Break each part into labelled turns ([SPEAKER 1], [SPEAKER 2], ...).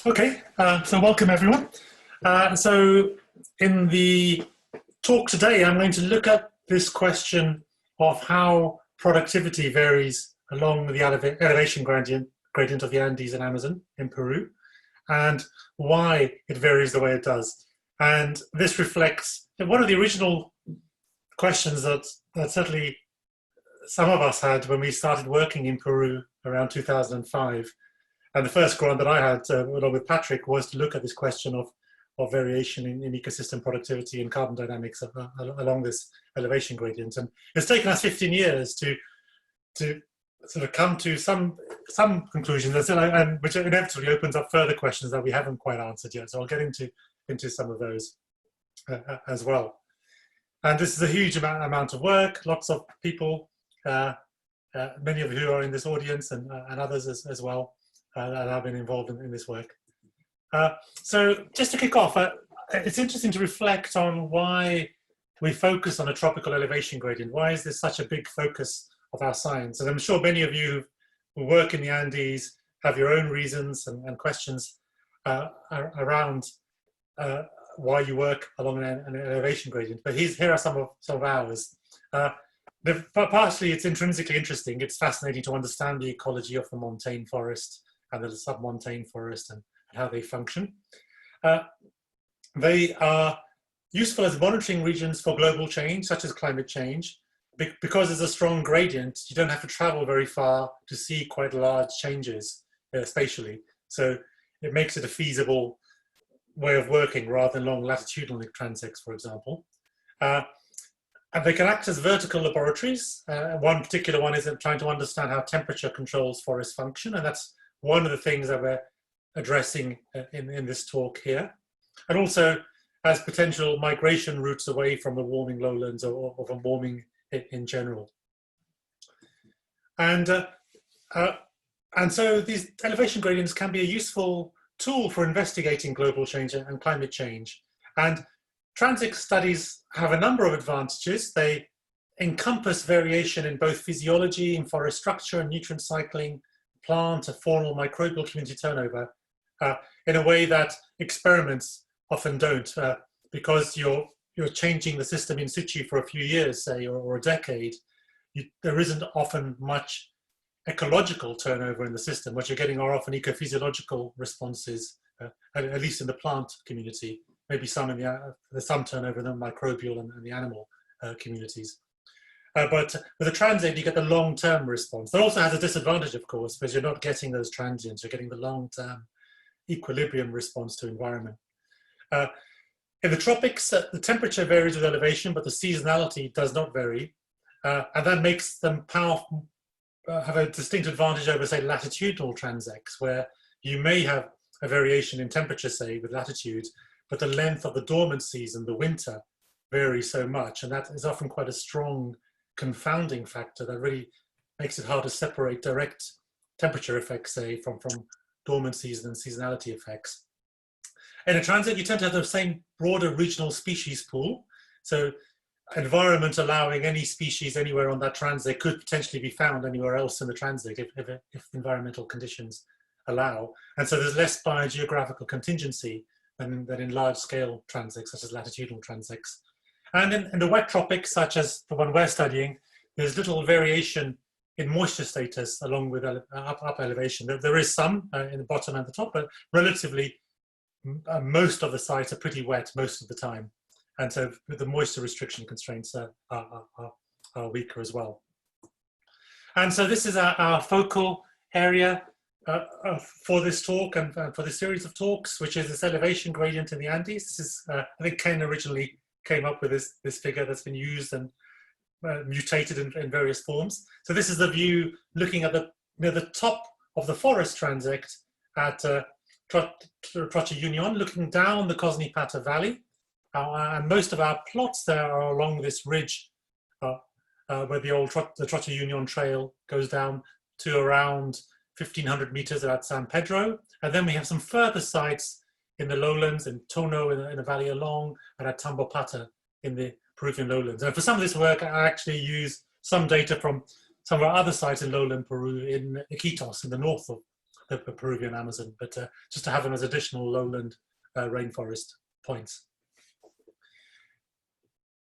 [SPEAKER 1] Okay, so welcome everyone. So in the talk today, I'm going to look at this question of how productivity varies along the elevation gradient of the Andes and Amazon in Peru, and why it varies the way it does. And this reflects one of the original questions that certainly some of us had when we started working in Peru around 2005. And the first grant that I had, along with Patrick, was to look at this question of variation in ecosystem productivity and carbon dynamics along this elevation gradient. And it's taken us 15 years to sort of come to some conclusions, and which inevitably opens up further questions that we haven't quite answered yet. So I'll get into some of those as well. And this is a huge amount of work. Lots of people, many of who are in this audience, and others as well. That have been involved in this work. So just to kick off, it's interesting to reflect on why we focus on a tropical elevation gradient. Why is this such a big focus of our science? And I'm sure many of you who work in the Andes have your own reasons and questions around why you work along an elevation gradient. But here are some of ours. Partially, it's intrinsically interesting. It's fascinating to understand the ecology of the montane forest and the submontane forest and how they function. They are useful as monitoring regions for global change, such as climate change. Because there's a strong gradient, you don't have to travel very far to see quite large changes spatially. So it makes it a feasible way of working rather than long latitudinal transects, for example. And they can act as vertical laboratories. One particular one is trying to understand how temperature controls forest function, and that's one of the things that we're addressing in this talk here. And also as potential migration routes away from the warming lowlands or from warming in general. And so these elevation gradients can be a useful tool for investigating global change and climate change. And transect studies have a number of advantages. They encompass variation in both physiology, in forest structure and nutrient cycling, plant, a faunal microbial community turnover, in a way that experiments often don't, because you're changing the system in situ for a few years, say, or a decade. There isn't often much ecological turnover in the system. What you're getting are often ecophysiological responses, at least in the plant community. Maybe some in there's some turnover in the microbial and the animal communities. But with a transient, you get the long-term response. That also has a disadvantage, of course, because you're not getting those transients. You're getting the long-term equilibrium response to environment. In the tropics, the temperature varies with elevation, but the seasonality does not vary. And that makes them have a distinct advantage over, say, latitudinal transects, where you may have a variation in temperature, say, with latitude, but the length of the dormant season, the winter, varies so much. And that is often quite a strong confounding factor that really makes it hard to separate direct temperature effects, say, from dormant season and seasonality effects. In a transect, you tend to have the same broader regional species pool. So environment allowing any species anywhere on that transect could potentially be found anywhere else in the transect if environmental conditions allow. And so there's less biogeographical contingency than in large-scale transects, such as latitudinal transects. And in the wet tropics, such as the one we're studying, there's little variation in moisture status along with up elevation. There is some in the bottom and the top, but relatively most of the sites are pretty wet most of the time. And so the moisture restriction constraints are weaker as well. And so this is our focal area for this talk and for this series of talks, which is this elevation gradient in the Andes. This is, I think Ken originally came up with this figure that's been used and mutated in various forms. So this is the view looking at the top of the forest transect at Trocha Union, looking down the Cosnipata Valley. And most of our plots there are along this ridge where the Trocha Union trail goes down to around 1,500 meters at San Pedro. And then we have some further sites in the lowlands, in Tono in the valley along, and at Tambopata in the Peruvian lowlands. And for some of this work, I actually use some data from some of our other sites in lowland Peru, in Iquitos, in the north of the Peruvian Amazon, but just to have them as additional lowland rainforest points.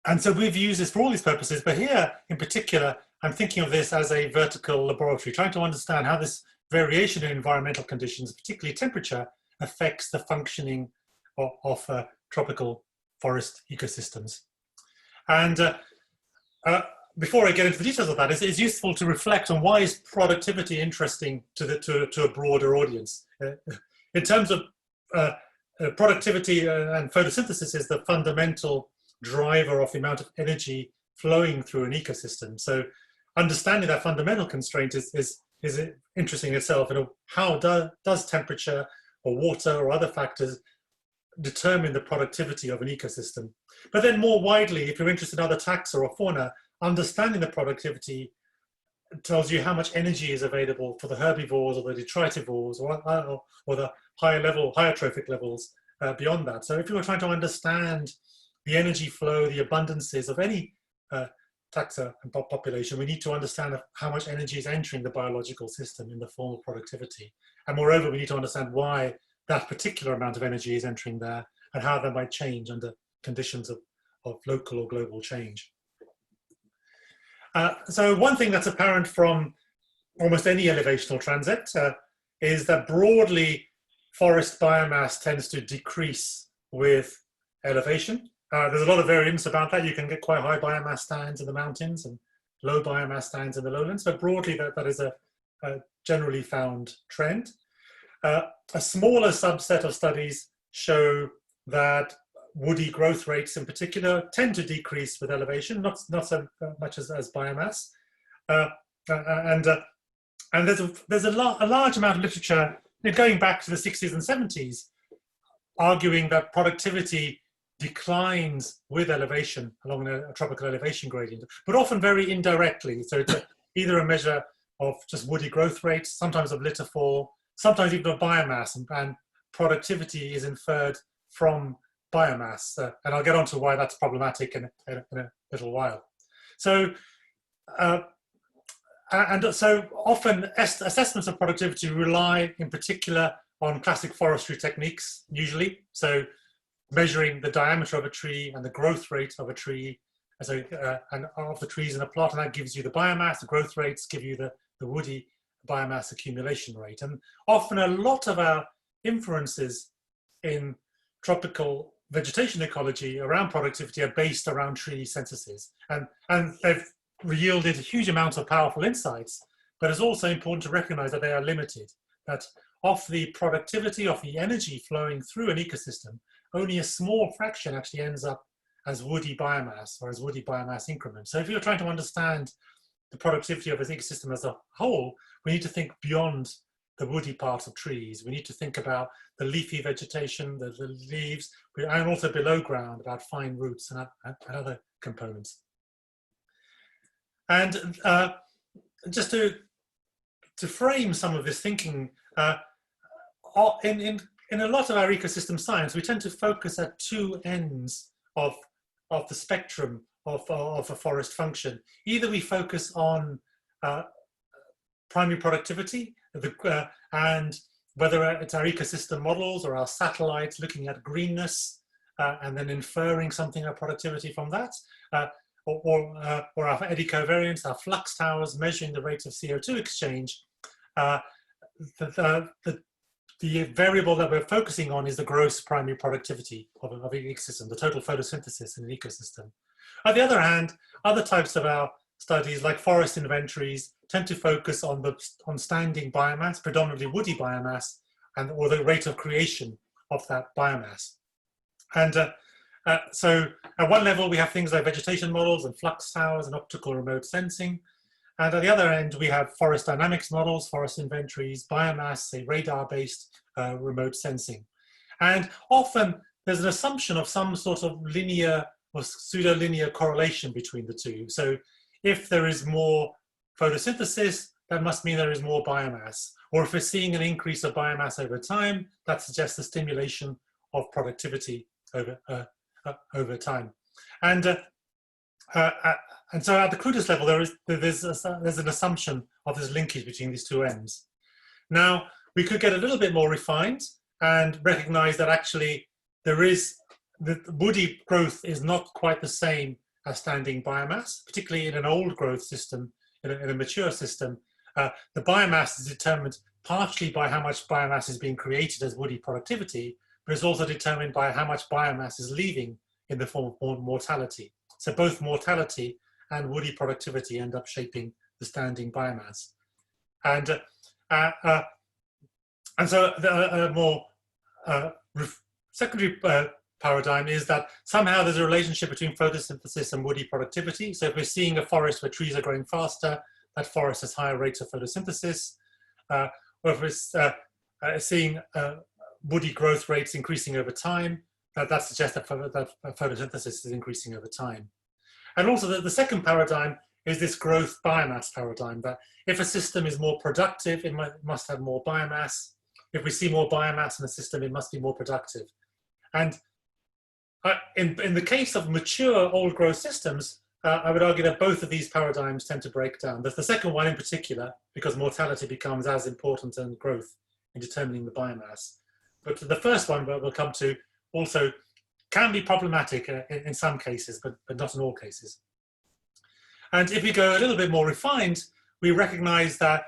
[SPEAKER 1] And so we've used this for all these purposes, but here in particular, I'm thinking of this as a vertical laboratory, trying to understand how this variation in environmental conditions, particularly temperature, affects the functioning of tropical forest ecosystems. And before I get into the details of that, it's useful to reflect on why is productivity interesting to a broader audience. In terms of productivity and photosynthesis is the fundamental driver of the amount of energy flowing through an ecosystem. So understanding that fundamental constraint is interesting in itself. And how does temperature or water or other factors determine the productivity of an ecosystem? But then more widely, if you're interested in other taxa or fauna, understanding the productivity tells you how much energy is available for the herbivores or the detritivores or the higher trophic levels beyond that. So if you were trying to understand the energy flow, the abundances of any taxa and population, we need to understand how much energy is entering the biological system in the form of productivity. And moreover, we need to understand why that particular amount of energy is entering there and how that might change under conditions of local or global change. So one thing that's apparent from almost any elevational transit is that broadly forest biomass tends to decrease with elevation. There's a lot of variance about that. You can get quite high biomass stands in the mountains and low biomass stands in the lowlands, but broadly that is a generally found trend. A smaller subset of studies show that woody growth rates in particular tend to decrease with elevation, not so much as biomass. And there's a large amount of literature going back to the 60s and 70s arguing that productivity declines with elevation along a tropical elevation gradient, but often very indirectly. So it's either a measure of just woody growth rates, sometimes of litter fall, sometimes even of biomass, and productivity is inferred from biomass. And I'll get on to why that's problematic in a little while. So, so often assessments of productivity rely in particular on classic forestry techniques, usually. So measuring the diameter of a tree and the growth rate of a tree, and of the trees in a plot, and that gives you the biomass. The growth rates give you the woody biomass accumulation rate. And often a lot of our inferences in tropical vegetation ecology around productivity are based around tree censuses. And they've yielded huge amounts of powerful insights, but it's also important to recognize that they are limited, that of the productivity, of the energy flowing through an ecosystem, only a small fraction actually ends up as woody biomass or as woody biomass increments. So if you're trying to understand the productivity of an ecosystem as a whole, we need to think beyond the woody parts of trees. We need to think about the leafy vegetation, the leaves, and also below ground about fine roots and other components. And just to frame some of this thinking, in a lot of our ecosystem science, we tend to focus at two ends of the spectrum of a forest function. Either we focus on primary productivity, and whether it's our ecosystem models or our satellites looking at greenness and then inferring something about productivity from that, or our eddy covariance, our flux towers measuring the rate of CO2 exchange. The variable that we're focusing on is the gross primary productivity of an ecosystem, the total photosynthesis in an ecosystem. On the other hand, other types of our studies, like forest inventories, tend to focus on standing biomass, predominantly woody biomass, or the rate of creation of that biomass. And so at one level, we have things like vegetation models and flux towers and optical remote sensing. And at the other end, we have forest dynamics models, forest inventories, biomass, say radar-based remote sensing. And often there's an assumption of some sort of linear or pseudo-linear correlation between the two. So if there is more photosynthesis, that must mean there is more biomass. Or if we're seeing an increase of biomass over time, that suggests the stimulation of productivity over time. And so at the crudest level, there's an assumption of this linkage between these two ends. Now, we could get a little bit more refined and recognize that actually the woody growth is not quite the same as standing biomass, particularly in an old growth system, in a mature system. The biomass is determined partially by how much biomass is being created as woody productivity, but it's also determined by how much biomass is leaving in the form of mortality. So both mortality and woody productivity end up shaping the standing biomass. And so the more secondary paradigm is that somehow there's a relationship between photosynthesis and woody productivity. So if we're seeing a forest where trees are growing faster, that forest has higher rates of photosynthesis. Or if we're seeing woody growth rates increasing over time, that suggests that photosynthesis is increasing over time. And also the second paradigm is this growth biomass paradigm, that if a system is more productive, it must have more biomass. If we see more biomass in a system, it must be more productive. And in the case of mature old growth systems, I would argue that both of these paradigms tend to break down. The second one in particular, because mortality becomes as important as growth in determining the biomass. But the first one we'll come to also can be problematic in some cases, but not in all cases. And if we go a little bit more refined, we recognize that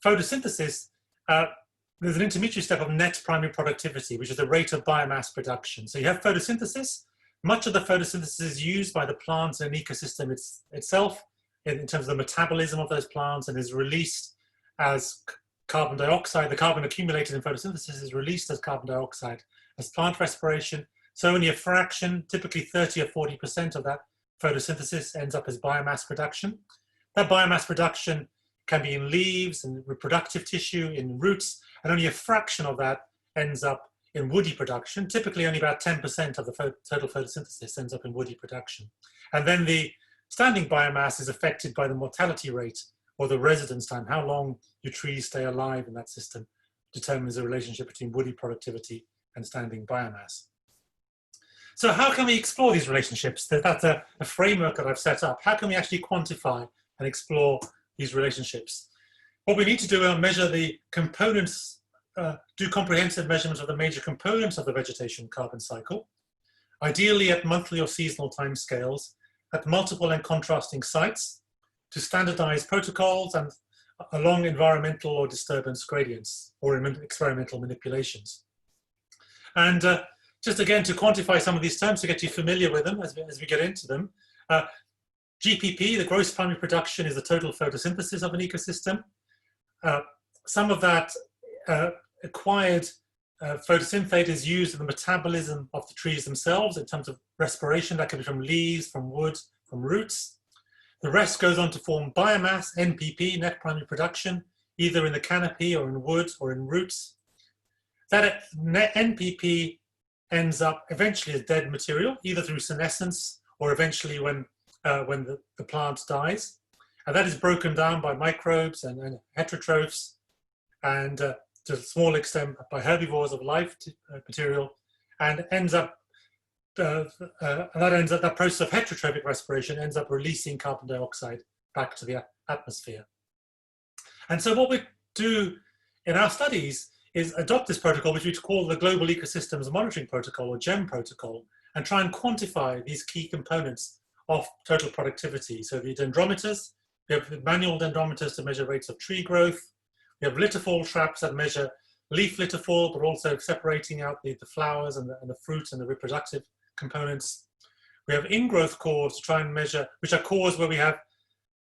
[SPEAKER 1] photosynthesis, there's an intermediate step of net primary productivity, which is the rate of biomass production. So you have photosynthesis. Much of the photosynthesis is used by the plants and ecosystem itself in terms of the metabolism of those plants, and is released as carbon dioxide. The carbon accumulated in photosynthesis is released as carbon dioxide as plant respiration. So only a fraction, typically 30 or 40% of that photosynthesis ends up as biomass production. That biomass production can be in leaves and reproductive tissue, in roots, and only a fraction of that ends up in woody production. Typically only about 10% of the total photosynthesis ends up in woody production. And then the standing biomass is affected by the mortality rate or the residence time. How long your trees stay alive in that system determines the relationship between woody productivity and standing biomass. So how can we explore these relationships? That's a framework that I've set up. How can we actually quantify and explore these relationships? What we need to do is measure the components, do comprehensive measurements of the major components of the vegetation carbon cycle, ideally at monthly or seasonal timescales, at multiple and contrasting sites, to standardize protocols and along environmental or disturbance gradients or experimental manipulations. And just again, to quantify some of these terms, to get you familiar with them as we get into them. GPP, the gross primary production, is the total photosynthesis of an ecosystem. Some of that acquired photosynthate is used in the metabolism of the trees themselves in terms of respiration. That can be from leaves, from wood, from roots. The rest goes on to form biomass, NPP, net primary production, either in the canopy or in wood or in roots. That NPP ends up eventually as dead material, either through senescence or eventually when the plant dies. And that is broken down by microbes and heterotrophs, and to a small extent by herbivores of life material, and ends up that process of heterotrophic respiration ends up releasing carbon dioxide back to the atmosphere. And so what we do in our studies is adopt this protocol, which we call the Global Ecosystems Monitoring Protocol, or GEM protocol, and try and quantify these key components of total productivity. So the dendrometers, we have manual dendrometers to measure rates of tree growth. We have litterfall traps that measure leaf litterfall, but also separating out the flowers and the fruit and the reproductive components. We have in-growth cores to try and measure, which are cores where we have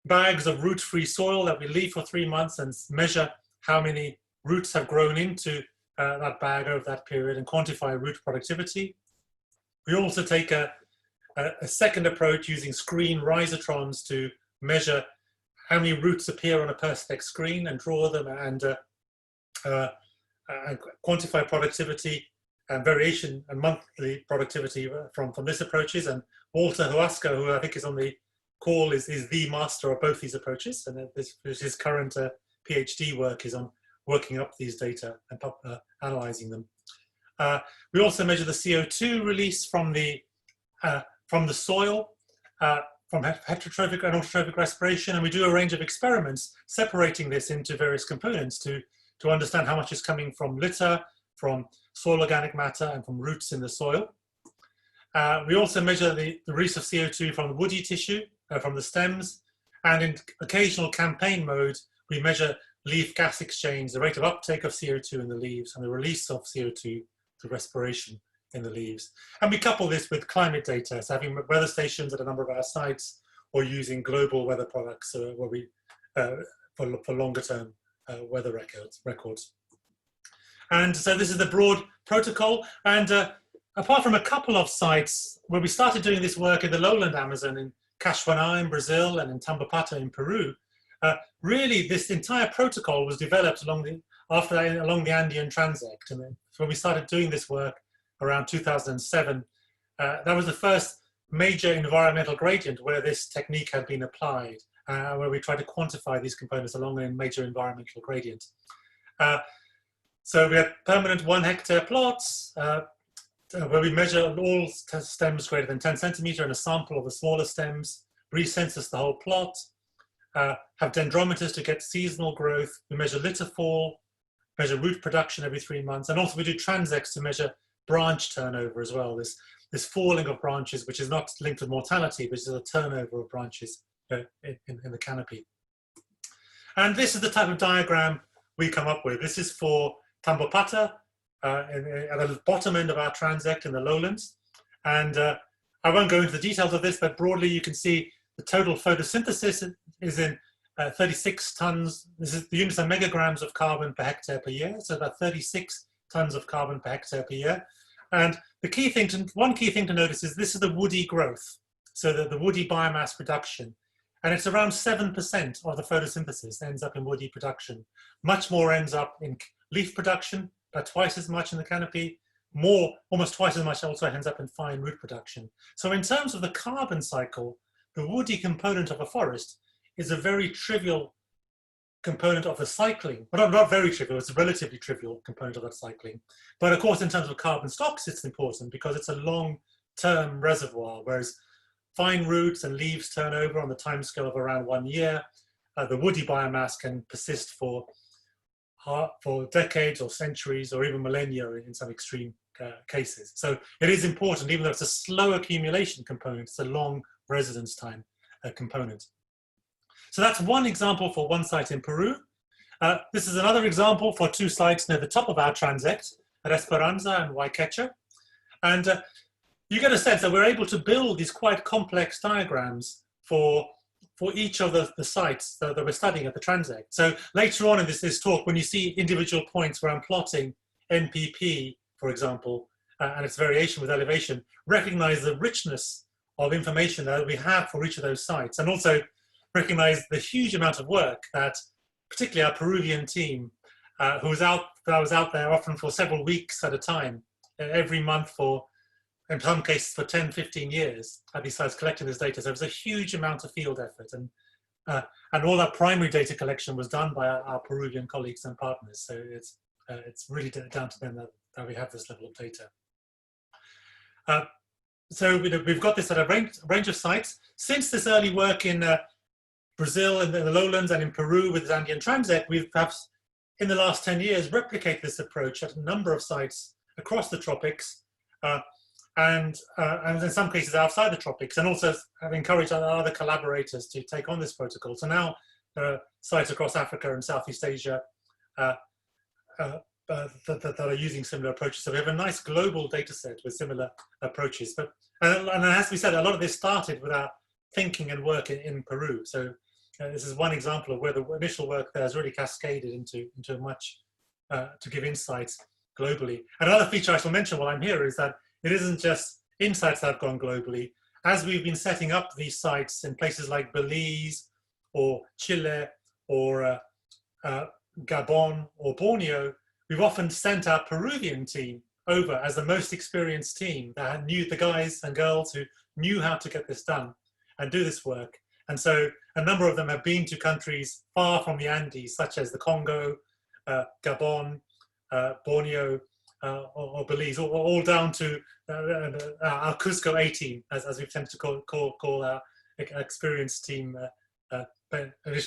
[SPEAKER 1] bags of root-free soil that we leave for 3 months and measure how many roots have grown into that bag over that period and quantify root productivity. We also take a second approach using screen risotrons to measure how many roots appear on a Perspex screen and draw them and quantify productivity and variation and monthly productivity from this approaches. And Walter Huasca, who I think is on the call, is the master of both these approaches, and his current PhD work is on working up these data and analyzing them. We also measure the CO2 release from the soil, from heterotrophic and autotrophic respiration, and we do a range of experiments separating this into various components to to understand how much is coming from litter, from soil organic matter, and from roots in the soil. We also measure the release of CO2 from the woody tissue, from the stems, and in occasional campaign mode, we measure leaf gas exchange, the rate of uptake of CO2 in the leaves, and the release of CO2 through respiration in the leaves. And we couple this with climate data, so having weather stations at a number of our sites, or using global weather products where we, for longer term weather records. And so this is the broad protocol. And apart from a couple of sites where we started doing this work in the lowland Amazon, in Cachoeira in Brazil and in Tambopata in Peru, really this entire protocol was developed along the Andean transect. And when we started doing this work around 2007, that was the first major environmental gradient where this technique had been applied, where we tried to quantify these components along a major environmental gradient. So we had permanent 1 hectare plots where we measure all stems greater than 10 centimeter and a sample of the smaller stems, recensus the whole plot, have dendrometers to get seasonal growth. We measure litter fall, measure root production every 3 months, and also we do transects to measure branch turnover as well. This falling of branches, which is not linked with mortality, but is a turnover of branches in the canopy. And this is the type of diagram we come up with. This is for Tambopata at the bottom end of our transect in the lowlands. And I won't go into the details of this, but broadly you can see the total photosynthesis is in 36 tons. The units are megagrams of carbon per hectare per year, so about 36 tons of carbon per hectare per year. And one key thing to notice is this is the woody growth, so the woody biomass production. And it's around 7% of the photosynthesis ends up in woody production. Much more ends up in leaf production, about twice as much in the canopy. Almost twice as much also ends up in fine root production. So in terms of the carbon cycle, the woody component of a forest is a very trivial component of the cycling. Well, not very trivial, it's a relatively trivial component of that cycling. But of course, in terms of carbon stocks, it's important because it's a long-term reservoir, whereas fine roots and leaves turn over on the timescale of around 1 year. The woody biomass can persist for decades or centuries or even millennia in some extreme cases. So it is important, even though it's a slow accumulation component, it's a long residence time component. So that's one example for one site in Peru. This is another example for 2 sites near the top of our transect at Esperanza and Waikecha. And you get a sense that we're able to build these quite complex diagrams for each of the sites that we're studying at the transect. So later on in this talk, when you see individual points where I'm plotting NPP, for example, and its variation with elevation, recognize the richness of information that we have for each of those sites, and also recognize the huge amount of work that particularly our Peruvian team, that was out there often for several weeks at a time, every month for, in some cases, for 10, 15 years at these sites collecting this data. So it was a huge amount of field effort, and all that primary data collection was done by our Peruvian colleagues and partners. So it's really down to them that we have this level of data. So we've got this at a range of sites. Since this early work in Brazil and the lowlands and in Peru with the Andean transect, we've perhaps in the last 10 years replicated this approach at a number of sites across the tropics, and in some cases outside the tropics, and also have encouraged other collaborators to take on this protocol. So now there are sites across Africa and Southeast Asia that are using similar approaches. So we have a nice global data set with similar approaches. But and as we said, a lot of this started with our thinking and work in Peru. So this is one example of where the initial work there has really cascaded into much to give insights globally. And another feature I shall mention while I'm here is that it isn't just insights that have gone globally. As we've been setting up these sites in places like Belize or Chile or Gabon or Borneo, we've often sent our Peruvian team over as the most experienced team that knew the guys and girls who knew how to get this done and do this work. And so a number of them have been to countries far from the Andes, such as the Congo, Gabon, Borneo, or Belize, all down to our Cusco A team, as we've tended to call our experienced team,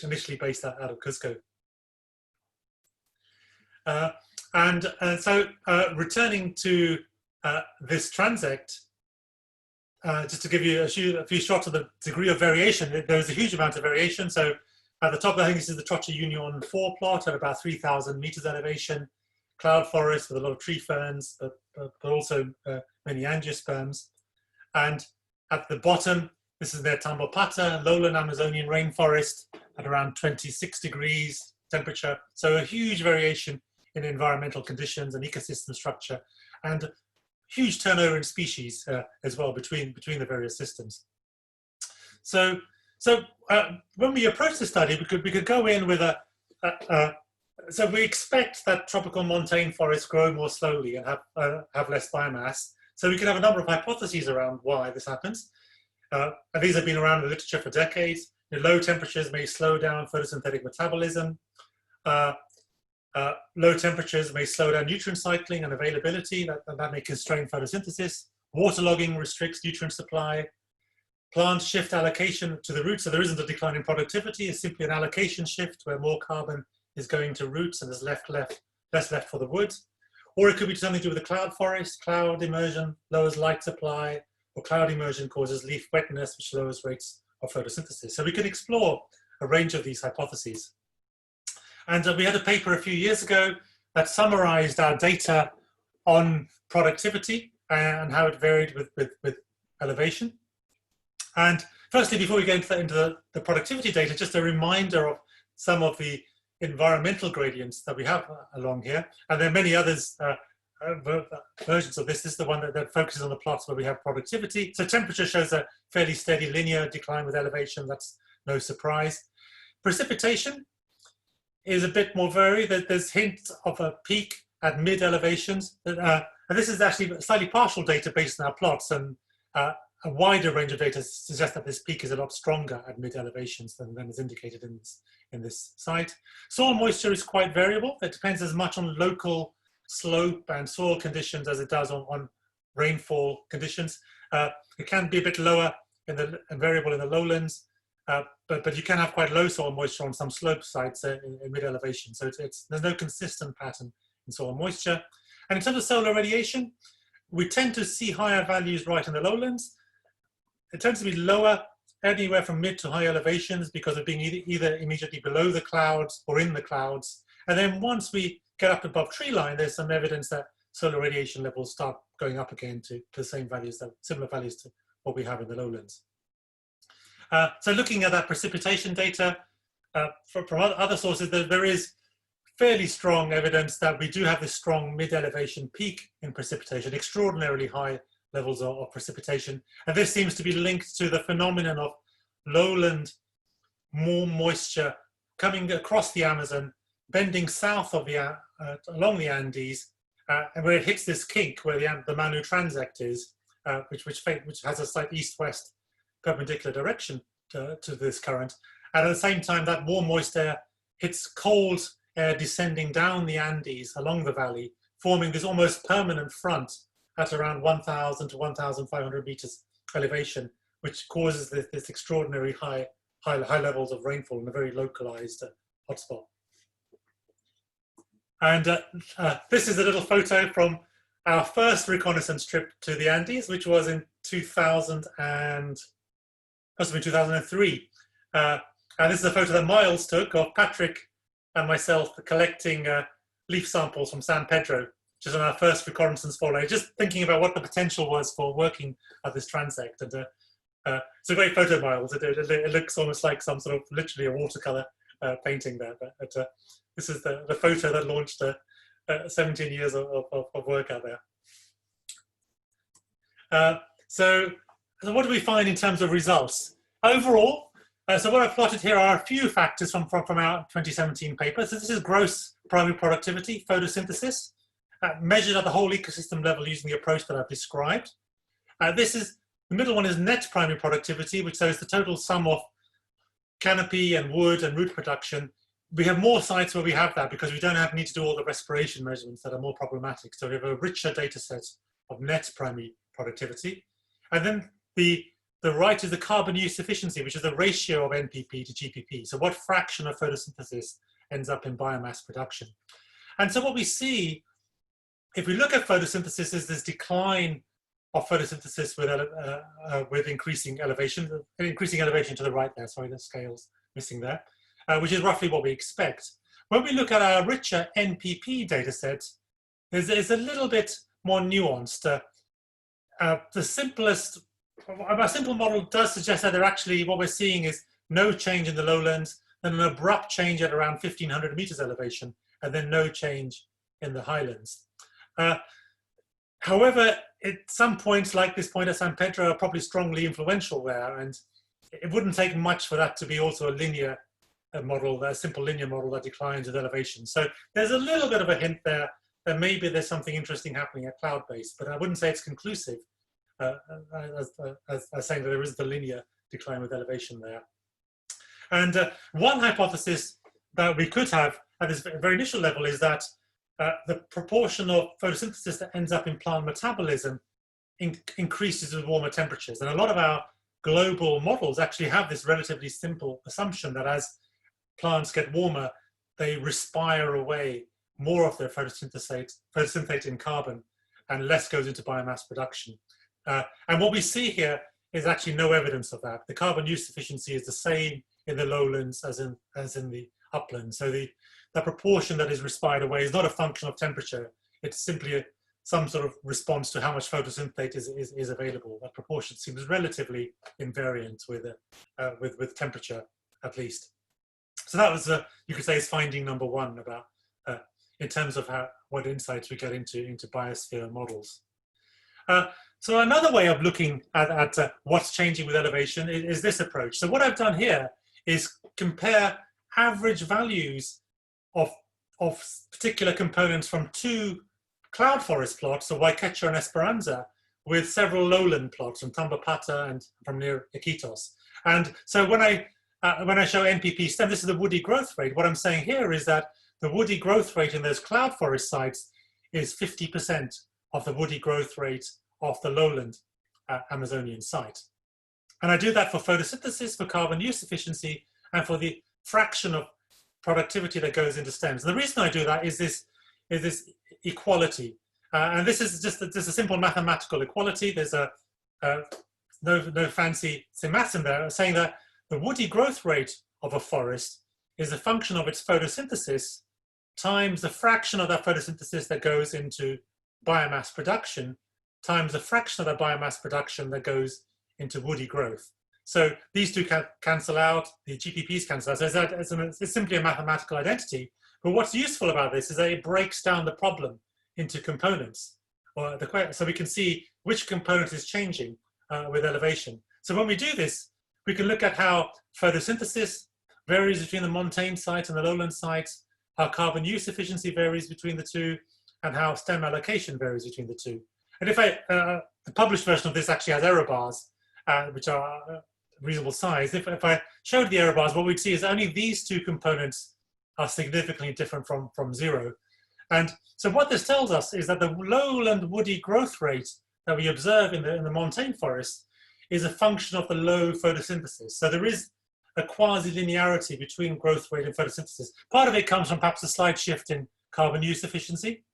[SPEAKER 1] initially based out of Cusco. So returning to this transect, just to give you a few shots of the degree of variation, there's a huge amount of variation. So at the top, I think this is the Trocha Union 4 plot at about 3,000 meters elevation, cloud forest with a lot of tree ferns, but also many angiosperms. And at the bottom, this is their Tambopata, lowland Amazonian rainforest at around 26 degrees temperature. So a huge variation in environmental conditions and ecosystem structure, and huge turnover in species as well between the various systems. So when we approach the study, we could go in with so we expect that tropical montane forests grow more slowly and have less biomass. So we can have a number of hypotheses around why this happens. And these have been around in the literature for decades. Low temperatures may slow down photosynthetic metabolism. Low temperatures may slow down nutrient cycling and availability. That may constrain photosynthesis. Waterlogging restricts nutrient supply. Plant shift allocation to the roots. So there isn't a decline in productivity. It's simply an allocation shift where more carbon is going to roots and there's less left for the wood. Or it could be something to do with the cloud forest. Cloud immersion lowers light supply, or cloud immersion causes leaf wetness, which lowers rates of photosynthesis. So we could explore a range of these hypotheses. And we had a paper a few years ago that summarized our data on productivity and how it varied with elevation. And firstly, before we get into the productivity data, just a reminder of some of the environmental gradients that we have along here. And there are many others, versions of this. This is the one that focuses on the plots where we have productivity. So temperature shows a fairly steady linear decline with elevation. That's no surprise. Precipitation is a bit more varied. There's hints of a peak at mid elevations. And this is actually slightly partial data based on our plots, and a wider range of data suggests that this peak is a lot stronger at mid elevations than is indicated in this site. Soil moisture is quite variable. It depends as much on local slope and soil conditions as it does on rainfall conditions. It can be a bit lower and variable in the lowlands, but you can have quite low soil moisture on some slope sites in mid elevation. So there's no consistent pattern in soil moisture. And in terms of solar radiation, we tend to see higher values right in the lowlands. It tends to be lower anywhere from mid to high elevations because of being either immediately below the clouds or in the clouds. And then once we get up above tree line, there's some evidence that solar radiation levels start going up again to the same values, similar values to what we have in the lowlands. So looking at that precipitation data from other sources, there is fairly strong evidence that we do have this strong mid-elevation peak in precipitation, extraordinarily high levels of precipitation. And this seems to be linked to the phenomenon of lowland more moisture coming across the Amazon, bending south of along the Andes, and where it hits this kink where the Manu transect is, which has a slight east-west perpendicular direction to this current. And at the same time, that warm moist air hits cold air descending down the Andes along the valley, forming this almost permanent front at around 1,000 to 1,500 meters elevation, which causes this extraordinary high levels of rainfall in a very localized hotspot. And this is a little photo from our first reconnaissance trip to the Andes, which was in 2003. And this is a photo that Miles took of Patrick and myself collecting leaf samples from San Pedro, which is on our first reconnaissance follow, just thinking about what the potential was for working at this transect. And it's a great photo, Miles. It looks almost like some sort of literally a watercolor painting there. But this is the photo that launched 17 years of work out there. So what do we find in terms of results? Overall, so what I've plotted here are a few factors from our 2017 paper. So this is gross primary productivity, photosynthesis, measured at the whole ecosystem level using the approach that I've described. The middle one is net primary productivity, which shows the total sum of canopy and wood and root production. We have more sites where we have that because we don't need to do all the respiration measurements that are more problematic. So we have a richer data set of net primary productivity. And then the right is the carbon use efficiency, which is the ratio of NPP to GPP. So what fraction of photosynthesis ends up in biomass production? And so what we see, if we look at photosynthesis, is this decline of photosynthesis with increasing elevation to the right there. Sorry, the scale's missing there, which is roughly what we expect. When we look at our richer NPP data set, there's a little bit more nuanced. Our simple model does suggest that what we're seeing is no change in the lowlands, then an abrupt change at around 1,500 meters elevation, and then no change in the highlands. However, at some points, like this point at San Pedro, are probably strongly influential there, and it wouldn't take much for that to be also a linear model, a simple linear model that declines with elevation. So there's a little bit of a hint there that maybe there's something interesting happening at cloud base, but I wouldn't say it's conclusive as saying that there is the linear decline with elevation there. And one hypothesis that we could have at this very initial level is that the proportion of photosynthesis that ends up in plant metabolism increases with warmer temperatures. And a lot of our global models actually have this relatively simple assumption that as plants get warmer, they respire away more of their photosynthating carbon and less goes into biomass production. And what we see here is actually no evidence of that. The carbon use efficiency is the same in the lowlands as in the uplands. So the proportion that is respired away is not a function of temperature. It's simply some sort of response to how much photosynthate is available. That proportion seems relatively invariant with temperature, at least. So that was, you could say, is finding number one about in terms of what insights we get into biosphere models. So another way of looking at what's changing with elevation is this approach. So what I've done here is compare average values of particular components from two cloud forest plots, so Waikato and Esperanza, with several lowland plots from Tambopata and from near Iquitos. And so when I show NPP stem, this is the woody growth rate. What I'm saying here is that the woody growth rate in those cloud forest sites is 50% of the woody growth rate of the lowland Amazonian site. And I do that for photosynthesis, for carbon use efficiency, and for the fraction of productivity that goes into stems. And the reason I do that is this equality. And this is just a simple mathematical equality. There's no fancy maths there, saying that the woody growth rate of a forest is a function of its photosynthesis times the fraction of that photosynthesis that goes into biomass production times the fraction of that biomass production that goes into woody growth. So these two cancel out, the GPPs cancel out. So it's simply a mathematical identity. But what's useful about this is that it breaks down the problem into components, so we can see which component is changing with elevation. So when we do this, we can look at how photosynthesis varies between the montane sites and the lowland sites, how carbon use efficiency varies between the two, and how stem allocation varies between the two. And if the published version of this actually has error bars, which are reasonable size. If I showed the error bars, what we'd see is only these two components are significantly different from zero. And so what this tells us is that the lowland woody growth rate that we observe in the montane forest is a function of the low photosynthesis. So there is a quasi-linearity between growth rate and photosynthesis. Part of it comes from perhaps a slight shift in carbon use efficiency,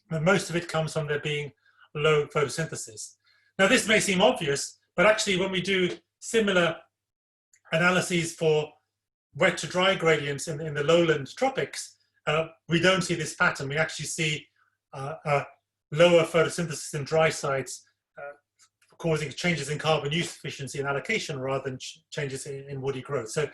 [SPEAKER 1] but most of it comes from there being low photosynthesis. Now this may seem obvious, but actually when we do similar analyses for wet to dry gradients in the lowland tropics, we don't see this pattern. We actually see lower photosynthesis in dry sites causing changes in carbon use efficiency and allocation rather than changes in woody growth. So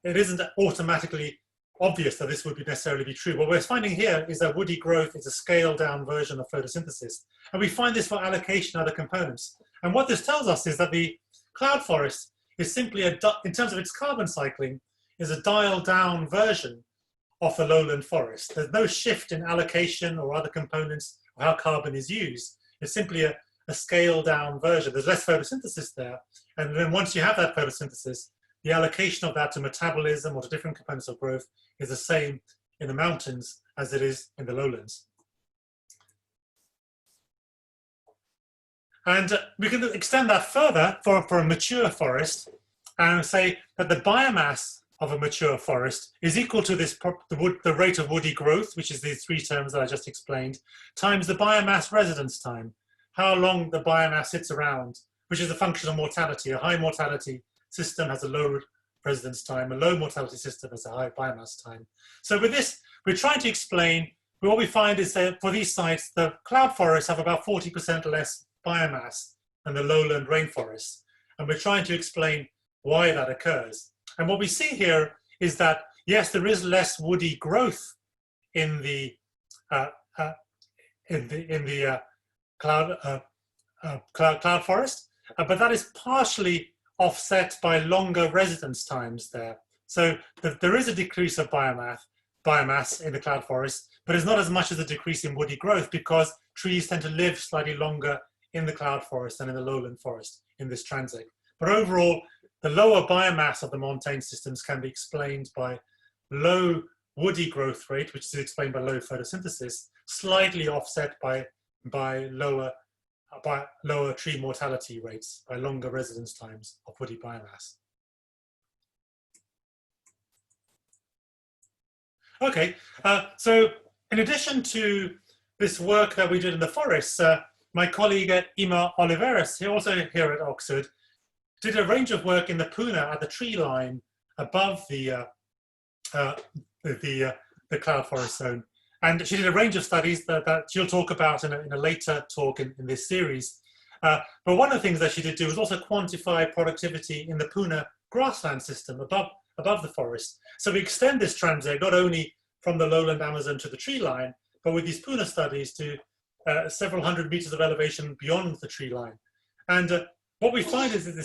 [SPEAKER 1] it isn't automatically obvious that this would necessarily be true. What we're finding here is that woody growth is a scaled down version of photosynthesis. And we find this for allocation and other components. And what this tells us is that the cloud forest is simply, in terms of its carbon cycling, is a dialed down version of the lowland forest. There's no shift in allocation or other components or how carbon is used. It's simply a scaled down version. There's less photosynthesis there. And then once you have that photosynthesis, the allocation of that to metabolism or to different components of growth is the same in the mountains as it is in the lowlands. And we can extend that further for a mature forest and say that the biomass of a mature forest is equal to the rate of woody growth, which is these three terms that I just explained, times the biomass residence time, how long the biomass sits around, which is a function of mortality. A high mortality system has a low residence time, a low mortality system has a high biomass time. So with this, we're trying to explain, what we find is that for these sites, the cloud forests have about 40% less biomass than the lowland rainforests. And we're trying to explain why that occurs. And what we see here is that, yes, there is less woody growth in the cloud forest, but that is partially offset by longer residence times there. So there is a decrease of biomass in the cloud forest, but it's not as much as a decrease in woody growth because trees tend to live slightly longer in the cloud forest than in the lowland forest in this transect. But overall, the lower biomass of the montane systems can be explained by low woody growth rate, which is explained by low photosynthesis, slightly offset by lower tree mortality rates, by longer residence times of woody biomass. Okay, so in addition to this work that we did in the forests, my colleague Ima Oliveras, also here at Oxford, did a range of work in the Puna at the tree line above the cloud forest zone. And she did a range of studies that she'll talk about in a later talk in this series. But one of the things that she did do was also quantify productivity in the Puna grassland system above the forest. So we extend this transect not only from the lowland Amazon to the tree line, but with these Puna studies to several hundred meters of elevation beyond the tree line. And what we find is that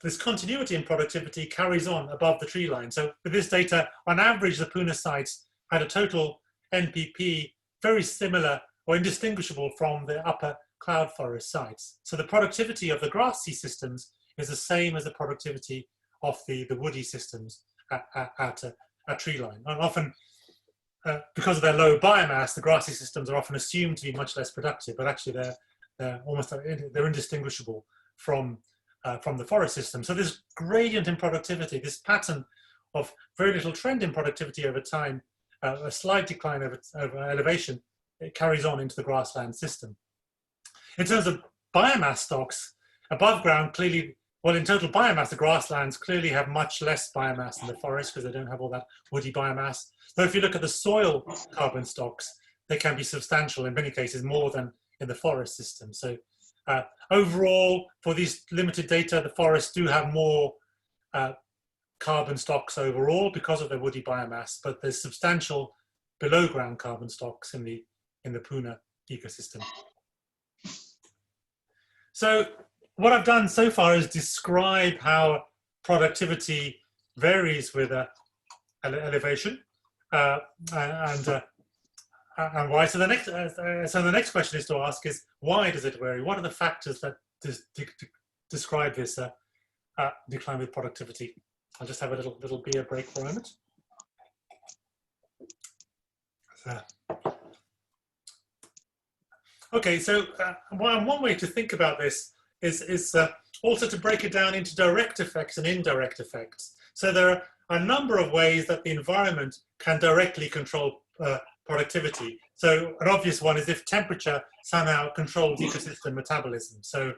[SPEAKER 1] this continuity in productivity carries on above the tree line. So with this data, on average, the Puna sites had a total NPP very similar or indistinguishable from the upper cloud forest sites. So the productivity of the grassy systems is the same as the productivity of the woody systems at tree line. And often, because of their low biomass, the grassy systems are often assumed to be much less productive, but actually they're indistinguishable from the forest system. So this gradient in productivity, this pattern of very little trend in productivity over time, a slight decline over elevation, it carries on into the grassland system. In terms of biomass stocks, above ground clearly, well, in total biomass, the grasslands clearly have much less biomass than the forest because they don't have all that woody biomass. Though if you look at the soil carbon stocks, they can be substantial, in many cases more than in the forest system. So overall, for these limited data, the forests do have more carbon stocks overall because of their woody biomass, but there's substantial below ground carbon stocks in the Puna ecosystem. So what I've done so far is describe how productivity varies with elevation and why. So the next question is to ask is, why does it vary? What are the factors that describe this decline with productivity? I'll just have a little beer break for a moment. Okay, so one way to think about this is also to break it down into direct effects and indirect effects. So there are a number of ways that the environment can directly control productivity. So an obvious one is if temperature somehow controls ecosystem metabolism. So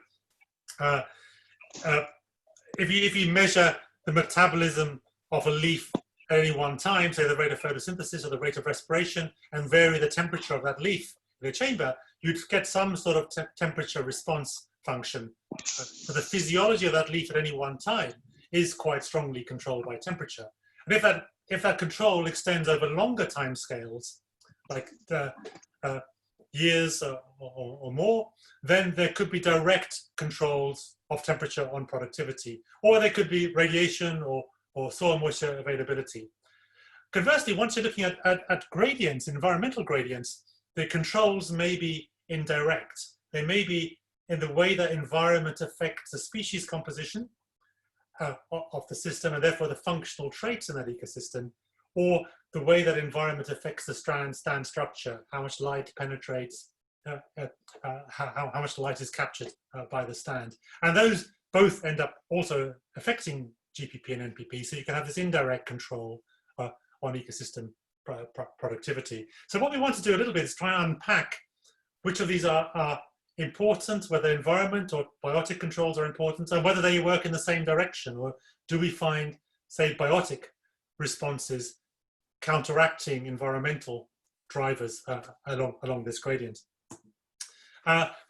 [SPEAKER 1] if you measure the metabolism of a leaf at any one time, say the rate of photosynthesis or the rate of respiration, and vary the temperature of that leaf in a chamber, you'd get some sort of temperature response function. So the physiology of that leaf at any one time is quite strongly controlled by temperature. And if that control extends over longer time scales, like years or more, then there could be direct controls of temperature on productivity, or there could be radiation or soil moisture availability. Conversely, once you're looking at gradients, environmental gradients, the controls may be indirect. They may be in the way that environment affects the species composition of the system and therefore the functional traits in that ecosystem, or the way that environment affects the stand structure, how much light penetrates, how much light is captured by the stand. And those both end up also affecting GPP and NPP, so you can have this indirect control on ecosystem productivity. So what we want to do a little bit is try and unpack which of these are important, whether environment or biotic controls are important, and whether they work in the same direction, or do we find, say, biotic responses counteracting environmental drivers along this gradient.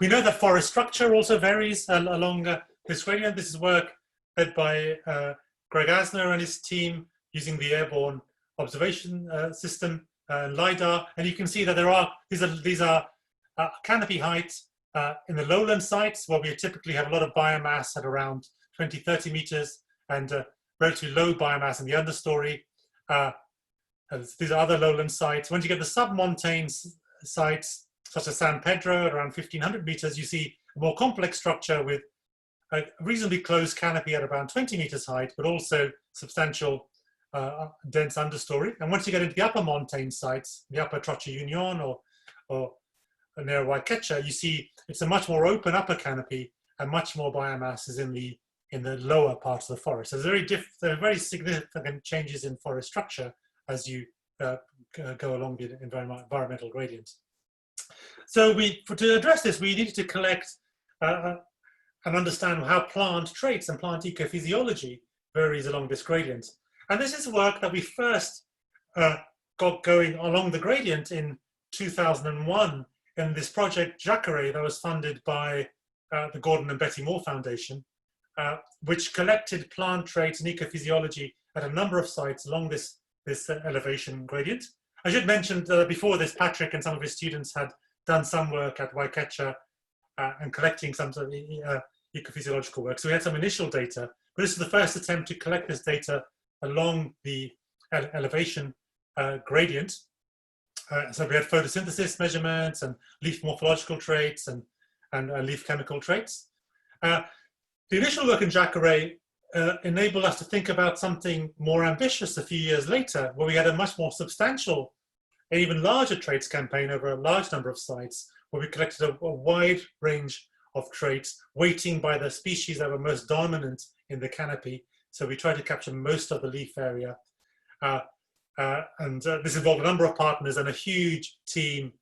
[SPEAKER 1] We know that forest structure also varies along this gradient. This is work led by Greg Asner and his team using the airborne observation system, LiDAR, and you can see that these are canopy heights in the lowland sites where we typically have a lot of biomass at around 20-30 meters and relatively low biomass in the understory. These are other lowland sites. Once you get the sub-montane sites, such as San Pedro at around 1500 meters, you see a more complex structure with a reasonably close canopy at around 20 meters height, but also substantial dense understory. And once you get into the upper montane sites, the upper Trocha Union or near Waikecha, you see it's a much more open upper canopy and much more biomass is in the lower parts of the forest. So there are very significant changes in forest structure as you go along the environmental gradient. So to address this, we needed to collect and understand how plant traits and plant ecophysiology varies along this gradient. And this is work that we first got going along the gradient in 2001 in this project Jacare that was funded by the Gordon and Betty Moore Foundation, which collected plant traits and ecophysiology at a number of sites along this elevation gradient. I should mention before this, Patrick and some of his students had done some work at Waikecha and collecting some sort of ecophysiological work. So we had some initial data, but this is the first attempt to collect this data along the elevation gradient. So we had photosynthesis measurements and leaf morphological traits and leaf chemical traits. The initial work in Jacare enabled us to think about something more ambitious a few years later, where we had a much more substantial and even larger traits campaign over a large number of sites, where we collected a wide range of traits, weighting by the species that were most dominant in the canopy. So we tried to capture most of the leaf area. This involved a number of partners and a huge team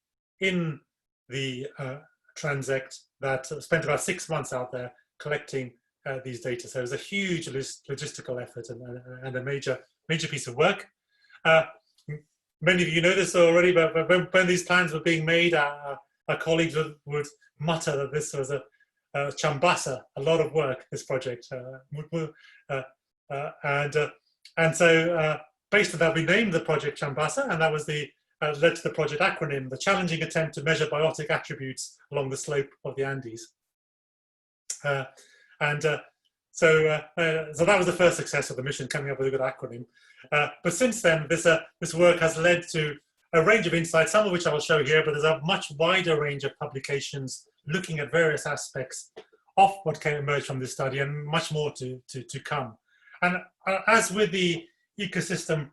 [SPEAKER 1] in the transect that spent about 6 months out there collecting these data. So it was a huge logistical effort and a major piece of work. Many of you know this already, but when these plans were being made, our colleagues would mutter that this was a chambasa, a lot of work, this project. And so based on that, we named the project Chambasa, and that was led to the project acronym, the challenging attempt to measure biotic attributes along the slope of the Andes. So that was the first success of the mission, coming up with a good acronym. But since then, this work has led to a range of insights, some of which I will show here, but there's a much wider range of publications looking at various aspects of what can emerge from this study, and much more to come. And as with the ecosystem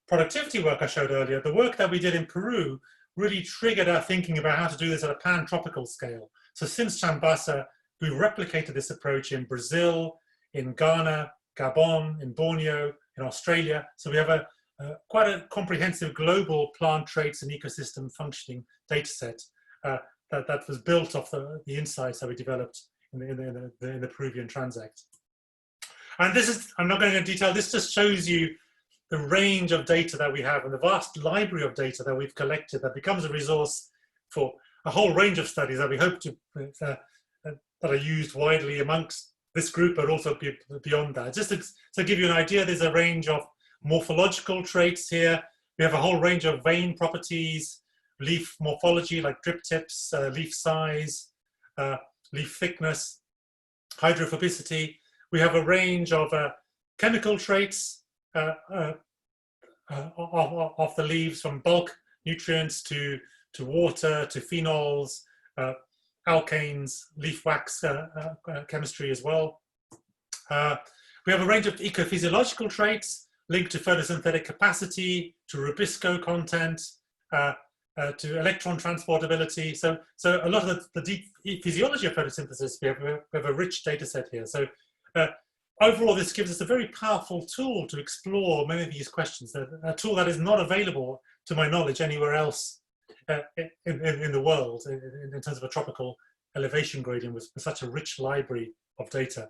[SPEAKER 1] productivity work I showed earlier, the work that we did in Peru really triggered our thinking about how to do this at a pan-tropical scale. So since Chambasa, we've replicated this approach in Brazil, in Ghana, Gabon, in Borneo, in Australia. So we have quite a comprehensive global plant traits and ecosystem functioning data set that was built off the insights that we developed in the Peruvian transect. And this is, I'm not going into detail, this just shows you the range of data that we have and the vast library of data that we've collected that becomes a resource for a whole range of studies that we hope to, that are used widely amongst this group, but also beyond that. Just to give you an idea, there's a range of morphological traits here. We have a whole range of vein properties, leaf morphology like drip tips, leaf size, leaf thickness, hydrophobicity. We have a range of chemical traits of the leaves, from bulk nutrients to water, to phenols, alkanes, leaf wax chemistry as well. We have a range of ecophysiological traits linked to photosynthetic capacity, to rubisco content, to electron transportability. So a lot of the deep physiology of photosynthesis, we have a rich data set here. So overall, this gives us a very powerful tool to explore many of these questions, a tool that is not available, to my knowledge, anywhere else in the world in terms of a tropical elevation gradient with such a rich library of data.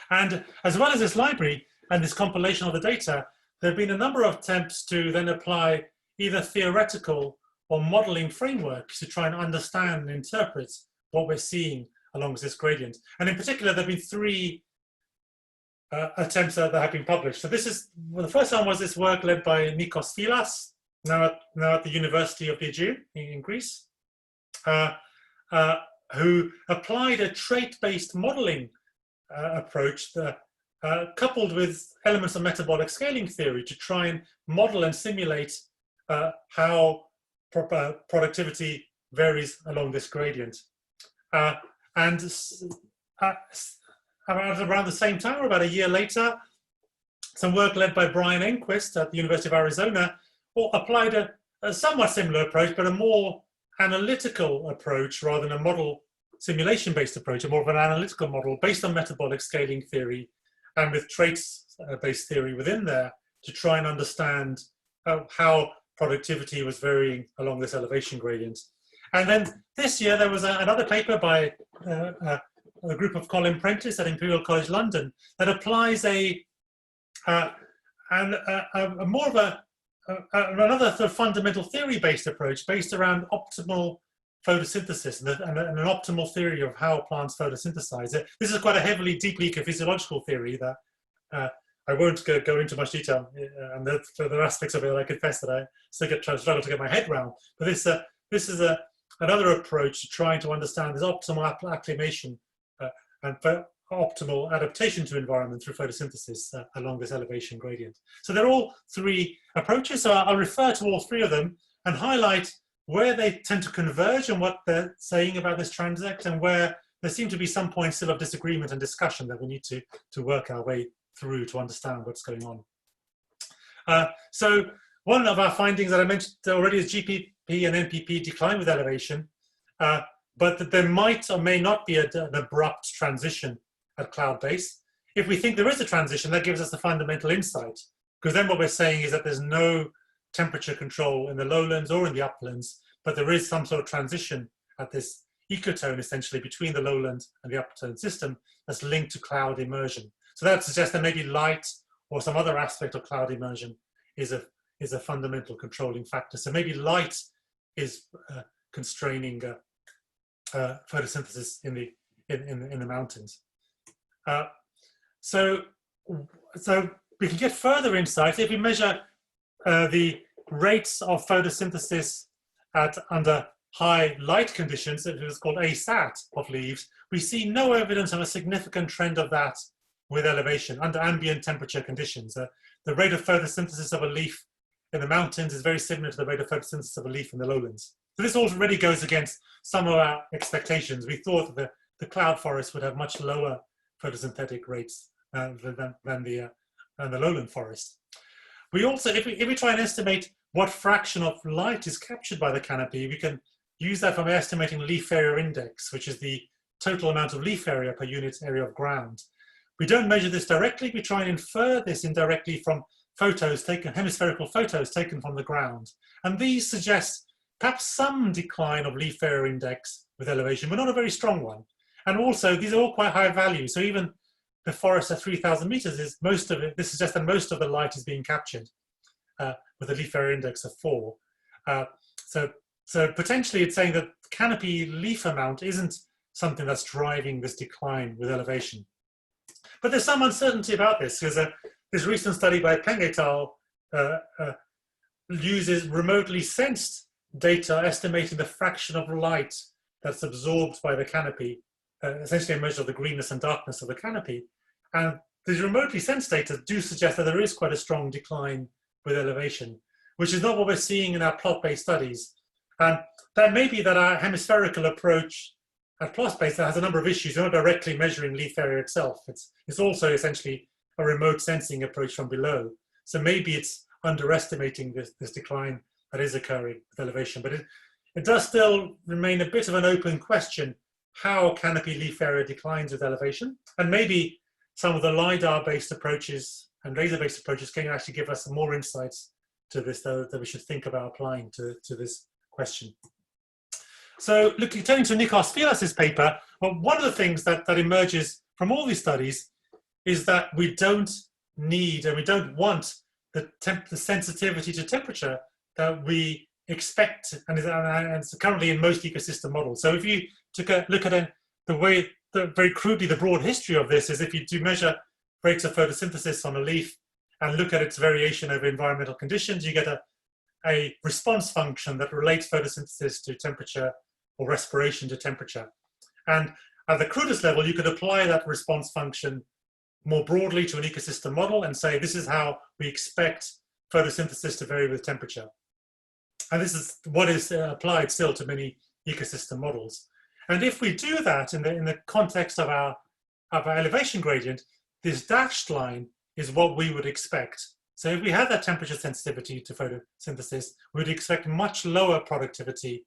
[SPEAKER 1] And as well as this library and this compilation of the data, there have been a number of attempts to then apply either theoretical or modeling frameworks to try and understand and interpret what we're seeing along this gradient. And in particular, there have been three attempts that have been published. So this is, well, the first one was this work led by Nikos Filas, now at the University of the Aegean in Greece, who applied a trait-based modeling approach coupled with elements of metabolic scaling theory to try and model and simulate how productivity varies along this gradient. Around the same time, or about a year later, some work led by Brian Enquist at the University of Arizona applied a somewhat similar approach, but a more analytical approach rather than a model simulation-based approach, a more of an analytical model based on metabolic scaling theory and with traits-based theory within there to try and understand how productivity was varying along this elevation gradient. And then this year there was another paper by a group of Colin Prentice at Imperial College London that applies another sort of fundamental theory-based approach based around optimal photosynthesis and an optimal theory of how plants photosynthesize. This is quite a heavily, deeply ecophysiological theory that I won't go into much detail, and there are aspects of it that I confess that I still struggle to get my head around. But this is another approach to trying to understand this optimal acclimation and optimal adaptation to environment through photosynthesis along this elevation gradient. So they're all three approaches. So I'll refer to all three of them and highlight where they tend to converge on what they're saying about this transect and where there seem to be some points still of disagreement and discussion that we need to work our way through to understand what's going on. So one of our findings that I mentioned already is GPP and NPP decline with elevation, but that there might or may not be an abrupt transition at cloud base. If we think there is a transition, that gives us a fundamental insight, because then what we're saying is that there's no temperature control in the lowlands or in the uplands, but there is some sort of transition at this ecotone essentially between the lowland and the uptone system that's linked to cloud immersion. So that suggests that maybe light or some other aspect of cloud immersion is a fundamental controlling factor. So maybe light is constraining photosynthesis in the mountains. So we can get further insight if we measure the rates of photosynthesis under high light conditions. It is called ASAT of leaves. We see no evidence of a significant trend of that with elevation under ambient temperature conditions. The rate of photosynthesis of a leaf in the mountains is very similar to the rate of photosynthesis of a leaf in the lowlands. So this already goes against some of our expectations. We thought that the cloud forest would have much lower photosynthetic rates than the lowland forest. We also, if we try and estimate what fraction of light is captured by the canopy, we can use that from estimating leaf area index, which is the total amount of leaf area per unit area of ground. We don't measure this directly, we try and infer this indirectly from hemispherical photos taken from the ground. And these suggest perhaps some decline of leaf area index with elevation, but not a very strong one. And also, these are all quite high values. So even the forest at 3,000 meters is most of it, this suggests that most of the light is being captured with a leaf area index of 4. So potentially it's saying that canopy leaf amount isn't something that's driving this decline with elevation. But there's some uncertainty about this, because this recent study by Peng et al. Uses remotely sensed data estimating the fraction of light that's absorbed by the canopy, essentially a measure of the greenness and darkness of the canopy. And these remotely sensed data do suggest that there is quite a strong decline with elevation, which is not what we're seeing in our plot-based studies. And that may be that our hemispherical approach at plot-based has a number of issues. You're not directly measuring leaf area itself. It's also essentially a remote sensing approach from below. So maybe it's underestimating this decline that is occurring with elevation. But it does still remain a bit of an open question how canopy leaf area declines with elevation. And maybe some of the LiDAR-based approaches and laser-based approaches can actually give us more insights to this that we should think about applying to this question. So turning to Nikos Filas's paper, well, one of the things that emerges from all these studies is that we don't need and we don't want the sensitivity to temperature that we expect and it's currently in most ecosystem models. So if you took a look at the way, very crudely, the broad history of this is if you do measure rates of photosynthesis on a leaf and look at its variation over environmental conditions, you get a response function that relates photosynthesis to temperature or respiration to temperature. And at the crudest level, you could apply that response function more broadly to an ecosystem model and say, this is how we expect photosynthesis to vary with temperature. And this is what is applied still to many ecosystem models. And if we do that in the context of our elevation gradient, this dashed line is what we would expect. So if we had that temperature sensitivity to photosynthesis, we'd expect much lower productivity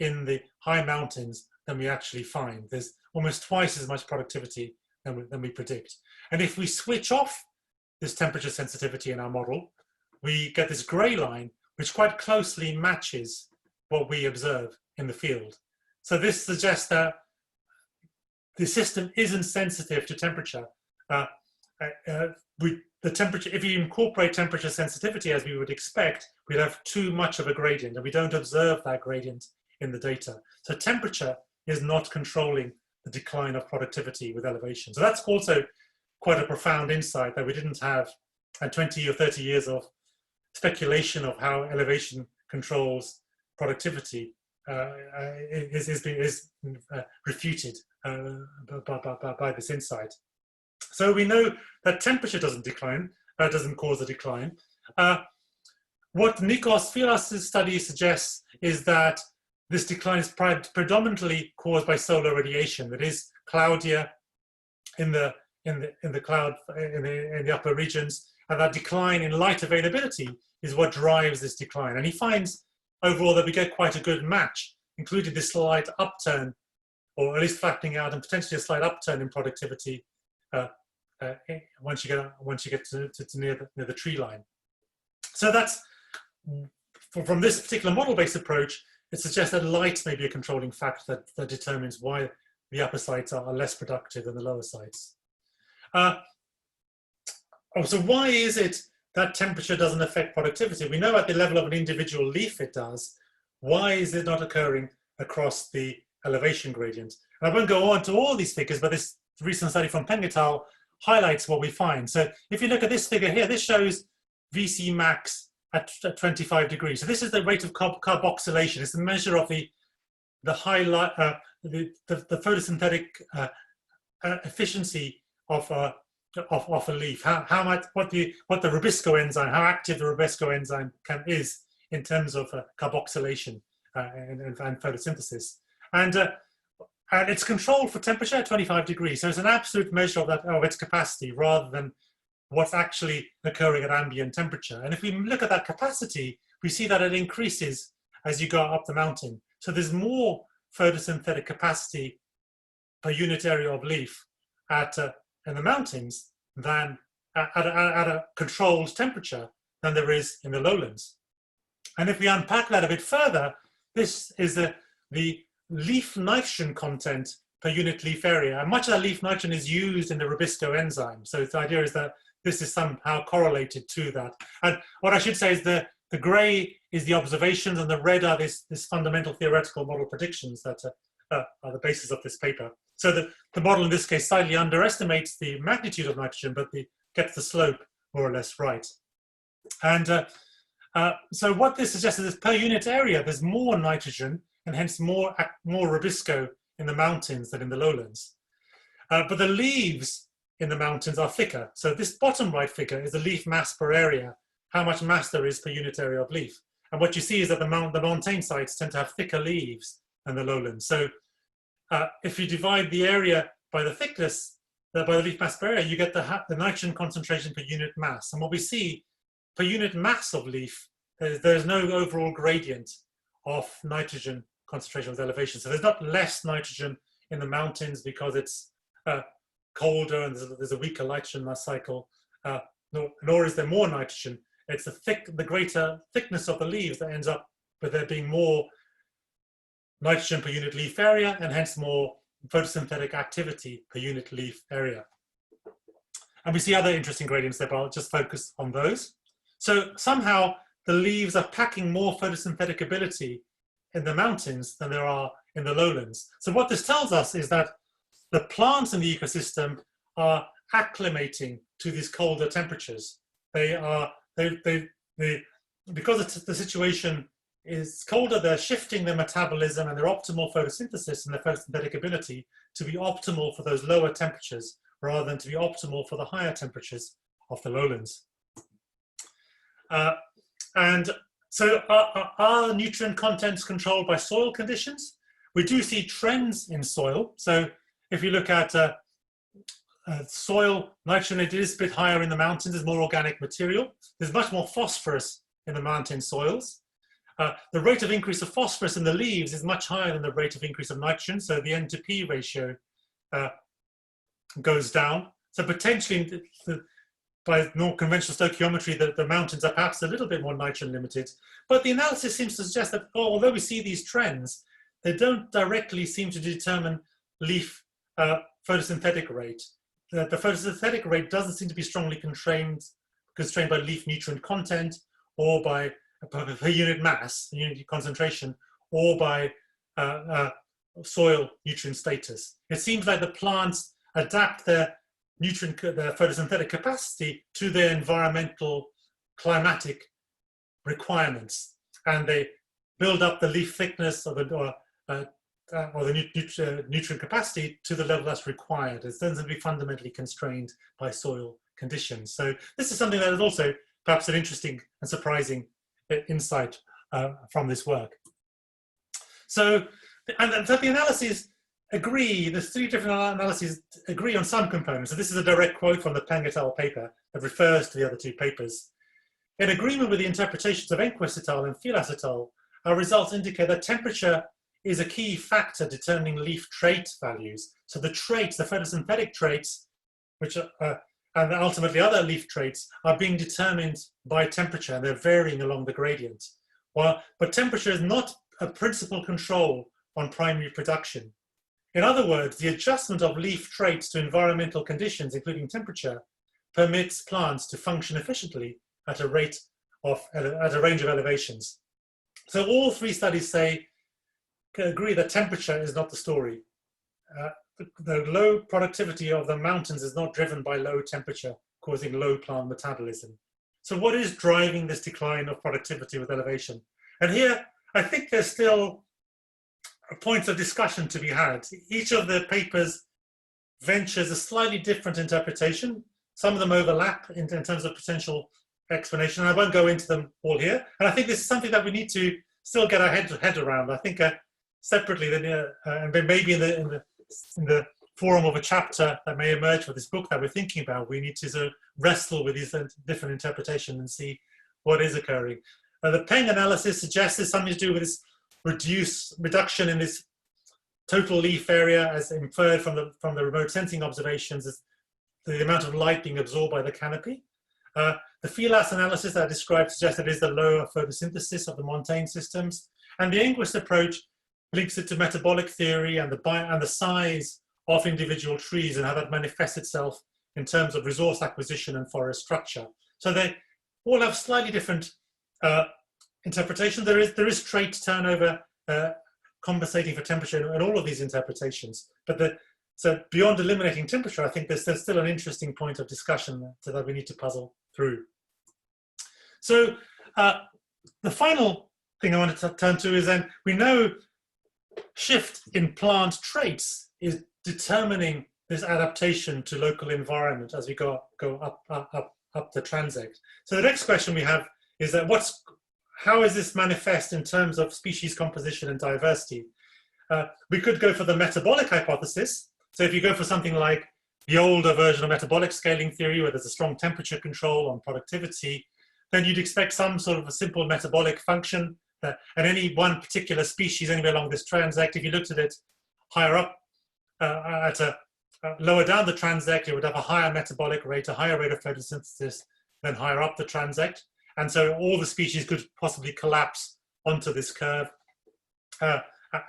[SPEAKER 1] in the high mountains than we actually find. There's almost twice as much productivity than we predict. And if we switch off this temperature sensitivity in our model, we get this gray line, which quite closely matches what we observe in the field. So this suggests that the system isn't sensitive to temperature. The temperature, if you incorporate temperature sensitivity as we would expect, we'd have too much of a gradient, and we don't observe that gradient in the data. So temperature is not controlling the decline of productivity with elevation. So that's also quite a profound insight that we didn't have, and 20 or 30 years of speculation of how elevation controls productivity is refuted by this insight. So we know that temperature doesn't decline, doesn't cause a decline. What Nikos Filas's study suggests is that this decline is predominantly caused by solar radiation. That is cloudier in the cloud in the upper regions, and that decline in light availability is what drives this decline. And he finds overall that we get quite a good match, including this slight upturn, or at least flattening out, and potentially a slight upturn in productivity once you get to near the tree line. So that's from this particular model-based approach. It suggests that light may be a controlling factor that determines why the upper sites are less productive than the lower sites. So why is it that temperature doesn't affect productivity? We know at the level of an individual leaf it does. Why is it not occurring across the elevation gradient? And I won't go on to all these figures, but this recent study from Peng et al. Highlights what we find. So if you look at this figure here, this shows VC max at 25 degrees. So this is the rate of carboxylation. It's the measure of the photosynthetic efficiency of a leaf. How much what the rubisco enzyme, how active the rubisco enzyme is in terms of carboxylation and photosynthesis. And it's controlled for temperature at 25 degrees. So it's an absolute measure of its capacity rather than what's actually occurring at ambient temperature. And if we look at that capacity, we see that it increases as you go up the mountain. So there's more photosynthetic capacity per unit area of leaf in the mountains than at a controlled temperature than there is in the lowlands. And if we unpack that a bit further, this is the leaf nitrogen content per unit leaf area. And much of that leaf nitrogen is used in the rubisco enzyme. So the idea is that this is somehow correlated to that. And what I should say is the gray is the observations, and the red are this fundamental theoretical model predictions that are the basis of this paper. So the model in this case slightly underestimates the magnitude of nitrogen, but gets the slope more or less right. And so what this suggests is per unit area, there's more nitrogen and hence more rubisco in the mountains than in the lowlands. But the leaves in the mountains are thicker. So this bottom right figure is the leaf mass per area, how much mass there is per unit area of leaf. And what you see is that the montane sites tend to have thicker leaves than the lowlands. So if you divide the area by the thickness, by the leaf mass per area, you get the nitrogen concentration per unit mass. And what we see per unit mass of leaf, there's no overall gradient of nitrogen concentration with elevation. So there's not less nitrogen in the mountains because it's colder and there's a weaker nitrogen cycle, nor is there more nitrogen. It's the greater thickness of the leaves that ends up with there being more nitrogen per unit leaf area and hence more photosynthetic activity per unit leaf area. And we see other interesting gradients there, but I'll just focus on those. So somehow the leaves are packing more photosynthetic ability in the mountains than there are in the lowlands. So what this tells us is that the plants in the ecosystem are acclimating to these colder temperatures. Because the situation is colder, they're shifting their metabolism and their optimal photosynthesis and their photosynthetic ability to be optimal for those lower temperatures rather than to be optimal for the higher temperatures of the lowlands. And so are nutrient contents controlled by soil conditions? We do see trends in soil. So if you look at soil nitrogen, it is a bit higher in the mountains, there's more organic material. There's much more phosphorus in the mountain soils. The rate of increase of phosphorus in the leaves is much higher than the rate of increase of nitrogen. So the N to P ratio goes down. So potentially by more conventional stoichiometry, the mountains are perhaps a little bit more nitrogen limited. But the analysis seems to suggest that although we see these trends, they don't directly seem to determine leaf photosynthetic rate. The photosynthetic rate doesn't seem to be strongly constrained by leaf nutrient content or by per unit mass, unit concentration, or by soil nutrient status. It seems like the plants adapt their photosynthetic capacity to their environmental climatic requirements, and they build up the leaf thickness or the nutrient capacity to the level that's required. It doesn't be fundamentally constrained by soil conditions. So this is something that is also perhaps an interesting and surprising insight from this work. So the analyses agree, there's three different analyses agree on some components. So this is a direct quote from the Peng et al. Paper that refers to the other two papers. In agreement with the interpretations of Enquist et al. And Filas et al., our results indicate that temperature is a key factor determining leaf trait values. So the traits, the photosynthetic traits, which are, and ultimately other leaf traits, are being determined by temperature, and they're varying along the gradient. But temperature is not a principal control on primary production. In other words, the adjustment of leaf traits to environmental conditions, including temperature, permits plants to function efficiently at a range of elevations. So all three studies agree that temperature is not the story. The low productivity of the mountains is not driven by low temperature, causing low plant metabolism. So what is driving this decline of productivity with elevation? And here, I think there's still points of discussion to be had. Each of the papers ventures a slightly different interpretation. Some of them overlap in terms of potential explanation. I won't go into them all here. And I think this is something that we need to still get our head around. I think separately, and maybe in the forum of a chapter that may emerge for this book that we're thinking about, we need to sort of wrestle with these different interpretations and see what is occurring. The Peng analysis suggests there's something to do with this reduction in this total leaf area as inferred from the remote sensing observations, is the amount of light being absorbed by the canopy. The Filas analysis that I described suggests that it is the lower photosynthesis of the montane systems, and the Enquist approach links it to metabolic theory and the size of individual trees and how that manifests itself in terms of resource acquisition and forest structure. So they all have slightly different interpretation. There is trait turnover compensating for temperature in all of these interpretations. But so beyond eliminating temperature, I think there's still an interesting point of discussion that we need to puzzle through. So the final thing I wanted to turn to is then we know shift in plant traits is determining this adaptation to local environment as we go up the transect. So the next question we have is that how is this manifest in terms of species composition and diversity? We could go for the metabolic hypothesis. So if you go for something like the older version of metabolic scaling theory, where there's a strong temperature control on productivity, then you'd expect some sort of a simple metabolic function. And any one particular species anywhere along this transect, if you looked at it higher up at lower down the transect, it would have a higher metabolic rate, a higher rate of photosynthesis than higher up the transect. And so all the species could possibly collapse onto this curve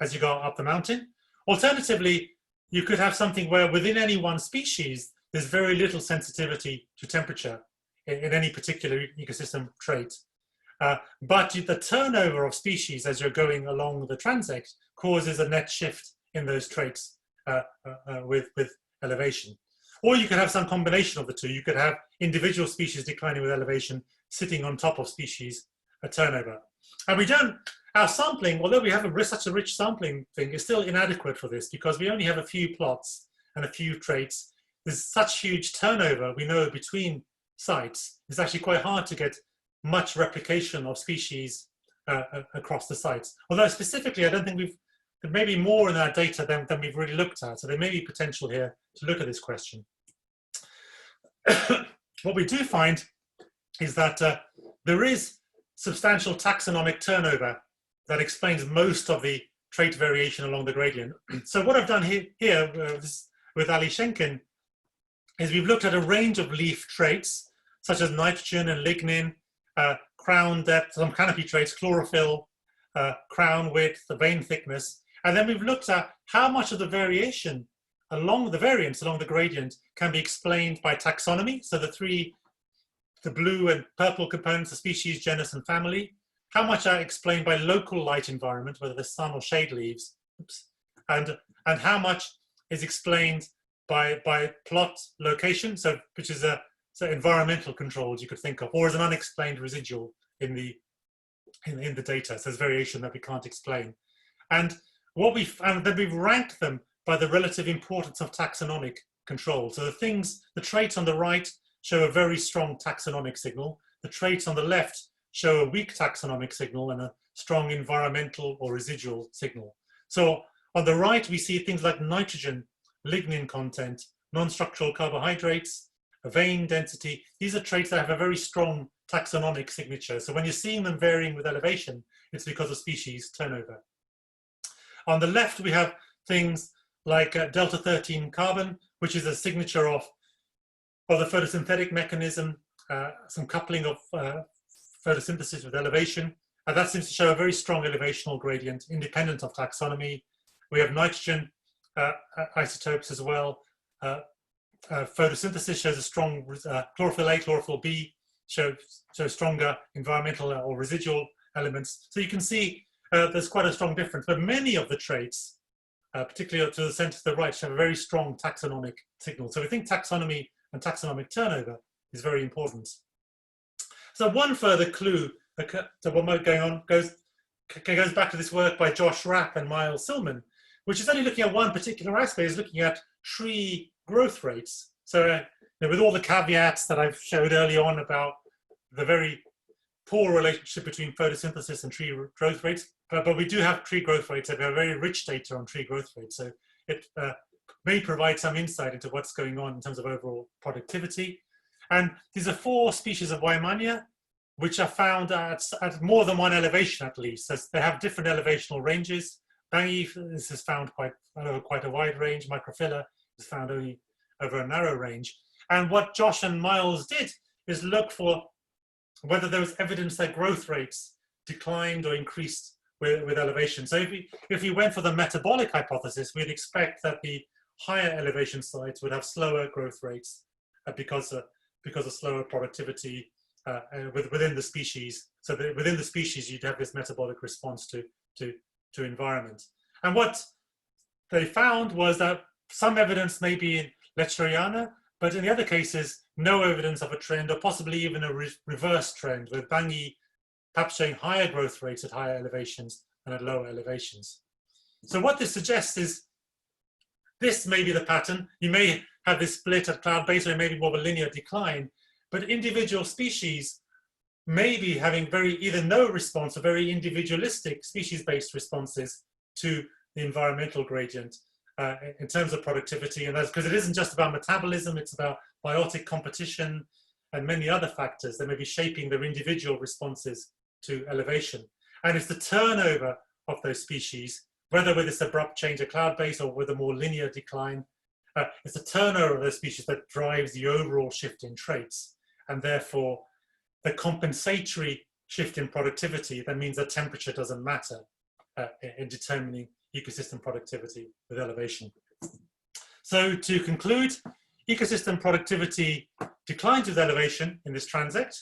[SPEAKER 1] as you go up the mountain. Alternatively, you could have something where within any one species, there's very little sensitivity to temperature in any particular ecosystem trait. But the turnover of species as you're going along the transect causes a net shift in those traits with elevation. Or you could have some combination of the two. You could have individual species declining with elevation sitting on top of species turnover. And we don't, our sampling, although we have such a rich sampling thing, is still inadequate for this because we only have a few plots and a few traits. There's such huge turnover, we know, between sites. It's actually quite hard to get much replication of species across the sites. Although specifically, I don't think there may be more in our data than we've really looked at. So there may be potential here to look at this question. What we do find is that there is substantial taxonomic turnover that explains most of the trait variation along the gradient. So what I've done here with Ali Schenken is we've looked at a range of leaf traits, such as nitrogen and lignin, crown depth, some canopy traits, chlorophyll, crown width, the vein thickness. And then we've looked at how much of the variation along the variance along the gradient can be explained by taxonomy. So the blue and purple components, the species, genus, and family. How much are explained by local light environment, whether the sun or shade leaves. Oops. And how much is explained by plot location, so which is so environmental controls you could think of, or as an unexplained residual in the data. So there's variation that we can't explain. And what then we've ranked them by the relative importance of taxonomic control. So the traits on the right show a very strong taxonomic signal. The traits on the left show a weak taxonomic signal and a strong environmental or residual signal. So on the right, we see things like nitrogen, lignin content, non-structural carbohydrates, vein density. These are traits that have a very strong taxonomic signature. So when you're seeing them varying with elevation, it's because of species turnover. On the left, we have things like delta 13 carbon, which is a signature of the photosynthetic mechanism, some coupling of photosynthesis with elevation. And that seems to show a very strong elevational gradient independent of taxonomy. We have nitrogen isotopes as well. Photosynthesis shows a strong chlorophyll A, chlorophyll B, show stronger environmental or residual elements. So you can see there's quite a strong difference, but many of the traits, particularly to the center to the right, show a very strong taxonomic signal. So we think taxonomy and taxonomic turnover is very important. So one further clue to what might go on goes back to this work by Josh Rapp and Miles Silman, which is only looking at one particular aspect, is looking at tree growth rates. So with all the caveats that I've showed early on about the very poor relationship between photosynthesis and tree growth rates, but we do have tree growth rates and we have very rich data on tree growth rates. So it may provide some insight into what's going on in terms of overall productivity. And these are 4 species of Weimania, which are found at more than one elevation at least. So they have different elevational ranges. Bangi is found over quite a wide range. Microphylla is found only over a narrow range. And what Josh and Miles did is look for whether there was evidence that growth rates declined or increased with elevation. So if we went for the metabolic hypothesis, we'd expect that the higher elevation sites would have slower growth rates because of slower productivity within the species. So that within the species, you'd have this metabolic response to environment. And what they found was that some evidence may be in Lechleriana, but in the other cases, no evidence of a trend, or possibly even a reverse trend, with Bangi perhaps showing higher growth rates at higher elevations than at lower elevations. So what this suggests is this may be the pattern. You may have this split at cloud base, or it may be more of a linear decline, but individual species may be having either no response or very individualistic species-based responses to the environmental gradient in terms of productivity. And that's because it isn't just about metabolism, it's about biotic competition and many other factors that may be shaping their individual responses to elevation. And it's the turnover of those species, whether with this abrupt change at cloud base or with a more linear decline, It's the turnover of those species that drives the overall shift in traits, and therefore the compensatory shift in productivity, that means that temperature doesn't matter in determining ecosystem productivity with elevation. So to conclude, ecosystem productivity declines with elevation in this transect.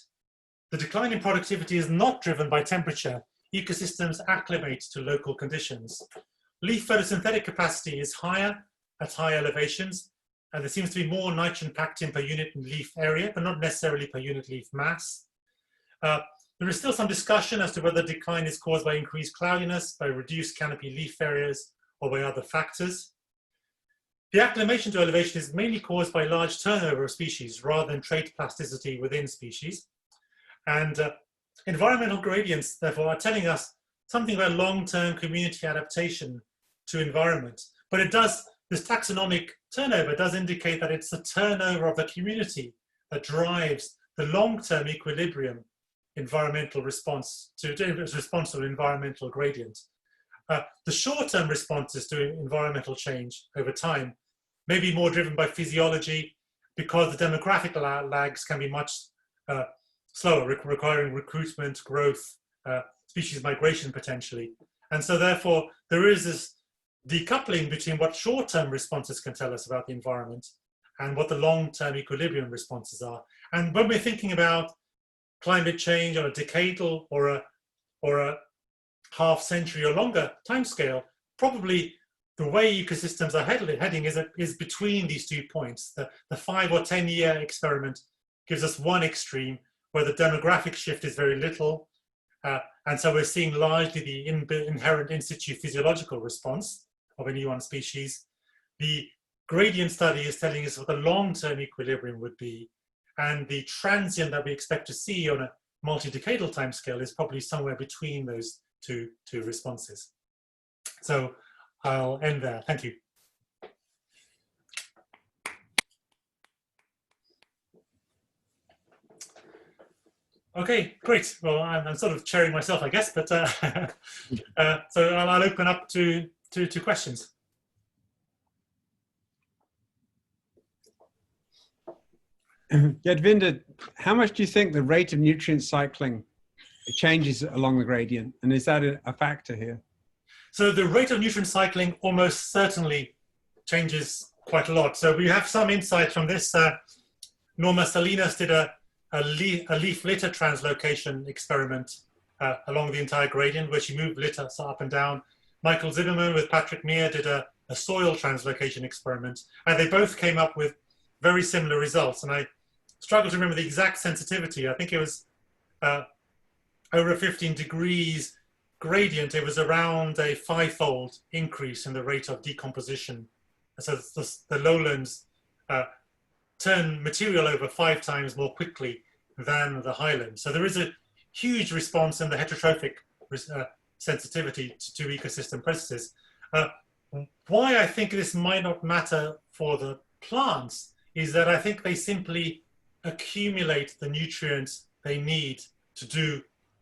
[SPEAKER 1] The decline in productivity is not driven by temperature. Ecosystems acclimate to local conditions. Leaf photosynthetic capacity is higher at high elevations, and there seems to be more nitrogen packed in per unit leaf area, but not necessarily per unit leaf mass. There is still some discussion as to whether decline is caused by increased cloudiness, by reduced canopy leaf areas, or by other factors. The acclimation to elevation is mainly caused by large turnover of species rather than trait plasticity within species. And environmental gradients, therefore, are telling us something about long-term community adaptation to environment. But it does, this taxonomic turnover does indicate that it's the turnover of the community that drives the long-term equilibrium environmental response to an environmental gradient. The short-term responses to environmental change over time may be more driven by physiology because the demographic lags can be much slower, requiring recruitment, growth, species migration potentially. And so therefore, there is this decoupling between what short-term responses can tell us about the environment and what the long-term equilibrium responses are. And when we're thinking about climate change on a decadal or a half century or longer timescale, probably the way ecosystems are heading is between these 2 points. The 5 or 10 year experiment gives us one extreme where the demographic shift is very little. And so we're seeing largely the inherent in situ physiological response of any one species. The gradient study is telling us what the long-term equilibrium would be. And the transient that we expect to see on a multi-decadal timescale is probably somewhere between those two responses. So I'll end there. Thank you. Okay, great. Well, I'm sort of chairing myself, I guess, but so I'll open up to questions.
[SPEAKER 2] Yadvinder, how much do you think the rate of nutrient cycling changes along the gradient? And is that a factor here?
[SPEAKER 1] So the rate of nutrient cycling almost certainly changes quite a lot. So we have some insight from this. Norma Salinas did a leaf litter translocation experiment along the entire gradient where she moved litter up and down. Michael Zimmerman with Patrick Meir did a soil translocation experiment, and they both came up with very similar results. And I struggle to remember the exact sensitivity. I think it was over 15 degrees gradient, it was around a 5-fold increase in the rate of decomposition. So the lowlands turn material over 5 times more quickly than the highlands. So there is a huge response in the heterotrophic sensitivity to ecosystem processes. Why I think this might not matter for the plants is that I think they simply accumulate the nutrients they need to do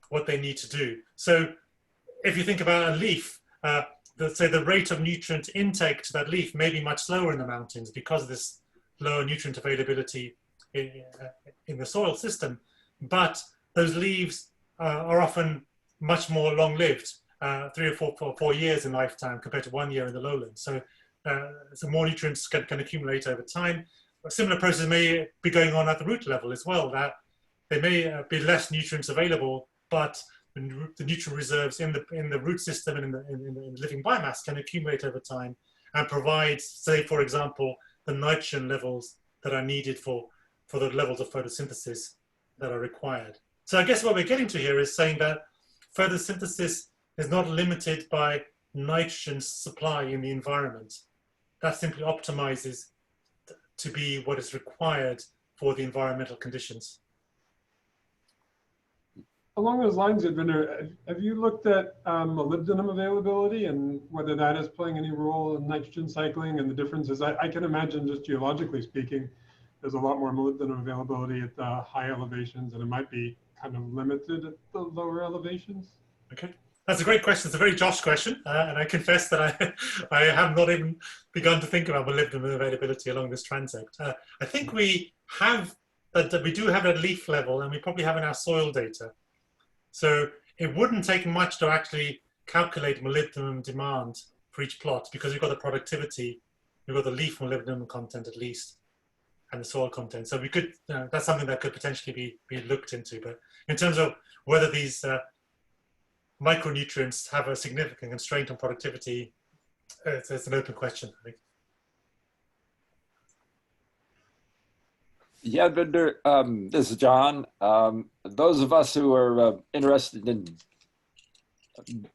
[SPEAKER 1] what they need to do. So if you think about a leaf, let's say the rate of nutrient intake to that leaf may be much slower in the mountains because of this lower nutrient availability in the soil system. But those leaves are often much more long-lived, 3 or 4 years in lifetime compared to 1 year in the lowlands. So more nutrients can accumulate over time. A similar process may be going on at the root level as well, that there may be less nutrients available, but the nutrient reserves in the root system and in the living biomass can accumulate over time and provide, say, for example, the nitrogen levels that are needed for the levels of photosynthesis that are required. So I guess what we're getting to here is saying that photosynthesis is not limited by nitrogen supply in the environment. That simply optimizes to be what is required for the environmental conditions.
[SPEAKER 3] Along those lines, Yadvinder, have you looked at molybdenum availability and whether that is playing any role in nitrogen cycling and the differences? I can imagine, just geologically speaking, there's a lot more molybdenum availability at the high elevations, and it might be kind of limited at the lower elevations.
[SPEAKER 1] Okay, That's a great question. It's a very Josh question, and I confess that I have not even begun to think about molybdenum availability along this transect. I think we have that we do have at leaf level, and we probably have in our soil data. So it wouldn't take much to actually calculate molybdenum demand for each plot, because we've got the productivity, we've got the leaf molybdenum content at least, and the soil content. So we could, that's something that could potentially be looked into. But in terms of whether these micronutrients have a significant constraint on productivity, it's an open question, I think.
[SPEAKER 4] Yadvinder, this is John. Those of us who are interested in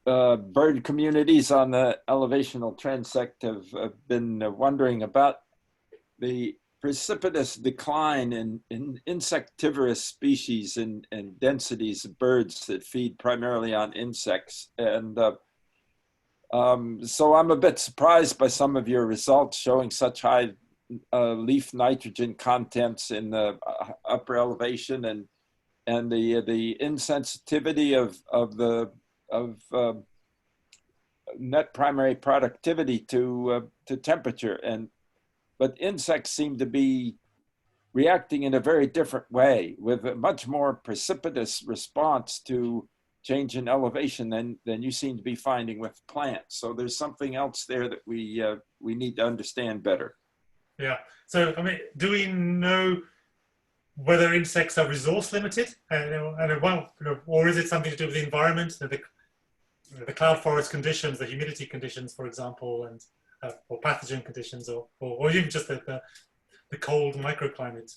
[SPEAKER 4] bird communities on the elevational transect have been wondering about the precipitous decline in insectivorous species and densities of birds that feed primarily on insects. And so I'm a bit surprised by some of your results showing such high leaf nitrogen contents in the upper elevation, and the insensitivity of net primary productivity to temperature. But insects seem to be reacting in a very different way, with a much more precipitous response to change in elevation than you seem to be finding with plants. So there's something else there that we need to understand better.
[SPEAKER 1] Yeah. So, I mean, do we know whether insects are resource limited, or is it something to do with the environment, the cloud forest conditions, the humidity conditions, for example, and or pathogen conditions, or even just the cold microclimate?